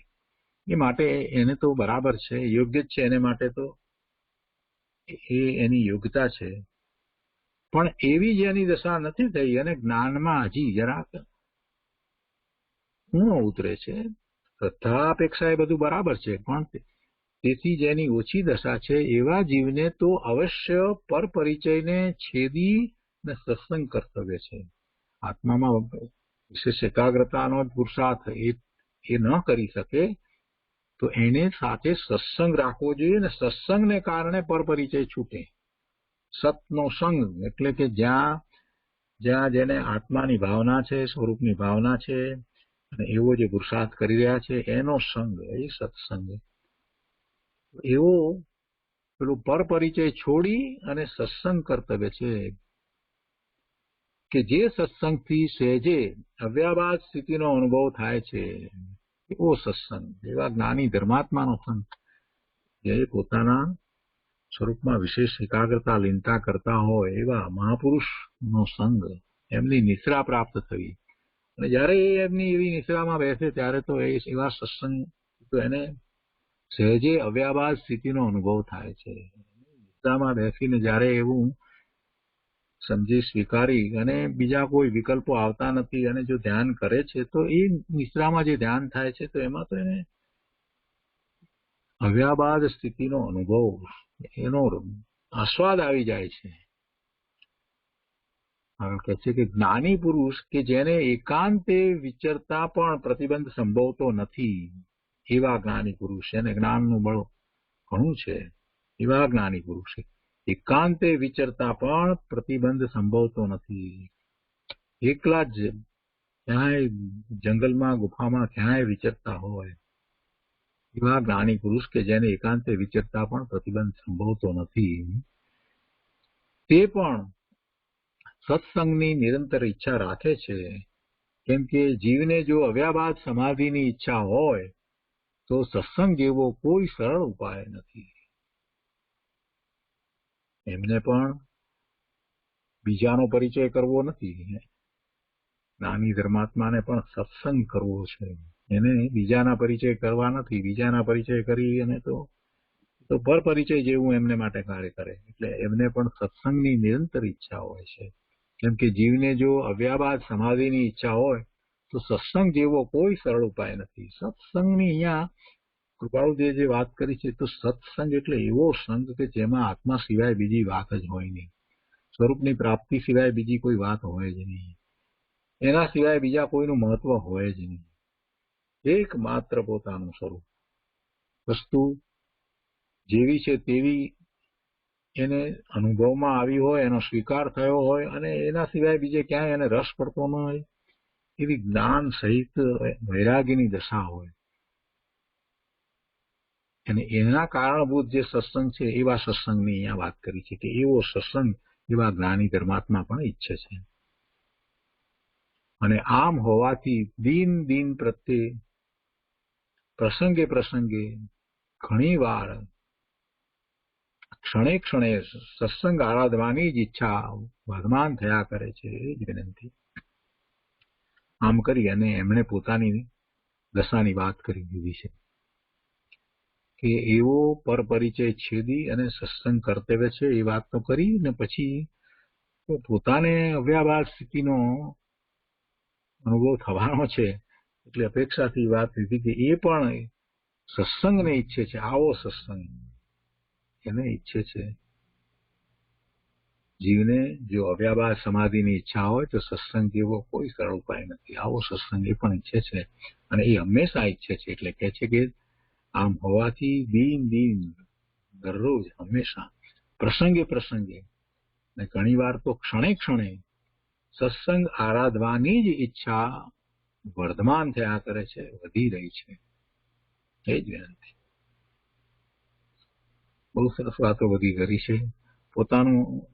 એ માટે એને તો બરાબર છે, યોગ્ય જ છે. એને માટે તો એ એની યોગ્યતા છે. પણ એવી જ એની દશા નથી થઈ અને જ્ઞાનમાં હજી જરાક ઊણો ઉતરે છે. શ્રદ્ધા અપેક્ષા એ બધું બરાબર છે, પણ તેથી જેની ઓછી દશા છે એવા જીવને તો અવશ્ય પર પરિચયને છેદી ને સત્સંગ કર્તવ્ય છે. આત્મામાં વિશેષ એકાગ્રતાનો જ પુરુષાર્થ એ ન કરી શકે તો એને સાથે સત્સંગ રાખવો જોઈએ ને સત્સંગને કારણે પર પરિચય છૂટે. સતનો સંગ એટલે કે જ્યાં જેને આત્માની ભાવના છે, સ્વરૂપની ભાવના છે અને એવો જે પુરુષાર્થ કરી રહ્યા છે એનો સંગ એ સત્સંગ. એવો પેલું પર પરિચય છોડી અને સત્સંગ કર્તવ્ય છે કે જે સત્સંગથી સહેજે અવ્યાબાદ સ્થિતિનો અનુભવ થાય છે એવો સત્સંગ. એવા જ્ઞાની ધર્માત્માનો સંગ જે પોતાના સ્વરૂપમાં વિશેષ એકાગ્રતા લીનતા કરતા હોય એવા મહાપુરુષનો સંગ, એમની નિશ્રા પ્રાપ્ત થવી. અને જયારે એમની એવી નિશ્રામાં બેસે ત્યારે તો એવા સત્સંગ તો એને સહેજે અવ્યાબાદ સ્થિતિનો અનુભવ થાય છે. નિશ્રામાં બેસીને જયારે એવું સમજી સ્વીકારી અને બીજા કોઈ વિકલ્પો આવતા નથી અને જો ધ્યાન કરે છે તો એ નિશ્રામાં જે ધ્યાન થાય છે તો એમાં તો એને અવ્યાબાદ સ્થિતિનો અનુભવ, એનો આસ્વાદ આવી જાય છે. કહે છે કે જ્ઞાની પુરુષ કે જેને એકાંતે વિચરતા પણ પ્રતિબંધ સંભવતો નથી એવા જ્ઞાની પુરુષ, એને જ્ઞાનનું બળ ઘણું છે. એવા જ્ઞાની પુરુષ એકાંતે વિચરતા પણ પ્રતિબંધ સંભવતો નથી. એકલા જ ક્યાંય જંગલમાં ગુફામાં ક્યાંય વિચરતા હોય એવા જ્ઞાની પુરુષ કે જેને એકાંતે વિચરતા પણ પ્રતિબંધ સંભવતો નથી, તે પણ સત્સંગની નિરંતર ઈચ્છા રાખે છે. કેમ કે જીવને જો અવ્યાબાદ સમાધિની ઈચ્છા હોય તો સત્સંગ જેવો કોઈ સરળ ઉપાય નથી. એમને પણ બીજાનો પરિચય કરવો નથી. જ્ઞાની ધર્માત્માને પણ સત્સંગ કરવો છે. એને બીજાના પરિચય કરવા નથી. બીજાના પરિચય કરી અને તો પર પરિચય જેવું એમને માટે કાર્ય કરે. એટલે એમને પણ સત્સંગની નિરંતર ઈચ્છા હોય છે. કેમ કે જીવને જો અવ્યાબાદ સમાધિની ઈચ્છા હોય તો સત્સંગ જેવો કોઈ સરળ ઉપાય નથી. સત્સંગની અહીંયા કૃપાળુદેવ જે વાત કરી છે તો સત્સંગ એટલે એવો સંગ કે જેમાં આત્મા સિવાય બીજી વાત જ હોય નહીં, સ્વરૂપની પ્રાપ્તિ સિવાય બીજી કોઈ વાત હોય જ નહીં, એના સિવાય બીજા કોઈનું મહત્વ હોય જ નહીં. એકમાત્ર પોતાનું સ્વરૂપ, વસ્તુ જેવી છે તેવી એને અનુભવમાં આવી હોય, એનો સ્વીકાર થયો હોય અને એના સિવાય બીજે ક્યાંય એને રસ પડતો ન હોય એવી જ્ઞાન સહિત વૈરાગીની દશા હોય. અને એના કારણભૂત જે સત્સંગ છે એવા સત્સંગની અહીંયા વાત કરી છે કે એવો સત્સંગ એવા જ્ઞાની ધર્માત્મા પણ ઈચ્છે છે. અને આમ હોવાથી દિન પ્રત્યે પ્રસંગે પ્રસંગે ઘણી વાર ક્ષણે ક્ષણે સત્સંગ આરાધવાની જ ઈચ્છા વર્ધમાન થયા કરે છે. એ જ વિનંતી. આમ કરી અને એમણે પોતાની દશાની વાત કરી દીધી છે કે એવો પર પરિચય છેદી અને સત્સંગ કર્તવ્ય છે એ વાત તો કરી ને પછી પોતાને અવ્યાબાદ સ્થિતિનો અનુભવ થવાનો છે એટલે અપેક્ષાથી વાત લીધી કે એ પણ સત્સંગને ઈચ્છે છે. આવો સત્સંગ એને ઈચ્છે છે. જીવને જો અવ્યાબાદ સમાધિની ઈચ્છા હોય તો સત્સંગ જેવો કોઈ સરળ ઉપાય નથી. આવો સત્સંગ એ પણ ઈચ્છે છે અને એ હંમેશા ઈચ્છે છે. એટલે કહે છે કે આમ હોવાથી દિન દરરોજ હંમેશા પ્રસંગે પ્રસંગે ને ઘણીવાર તો ક્ષણે ક્ષણે સત્સંગ આરાધવાની જ ઈચ્છા વર્ધમાન થયા કરે છે, વધી રહી છે. એ જ વિનંતી. બહુ સરસ વાતો બધી કરી છે. પોતાનું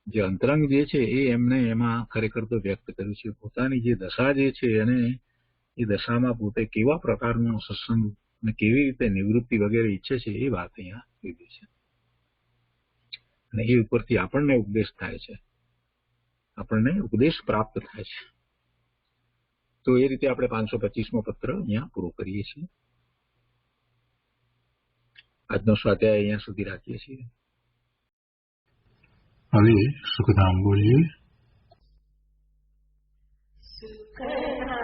જે અંતરંગ જે છે એ એમને એમાં ખરેખર તો વ્યક્ત કર્યું છે. પોતાની જે દશા જે છે એને એ દશામાં પોતે કેવા પ્રકારનો સત્સંગ અને કેવી રીતે નિવૃત્તિ વગેરે ઈચ્છે છે એ વાત અહીંયા લીધી છે. અને એ ઉપરથી આપણને ઉપદેશ થાય છે, આપણને ઉપદેશ પ્રાપ્ત થાય છે. તો એ રીતે આપણે 525મો પત્ર અહીંયા પૂરો કરીએ છીએ. આજનો સ્વાધ્યાય અહીંયા સુધી રાખીએ છીએ. હવે સુખધામ બોલીએ. સુખધામ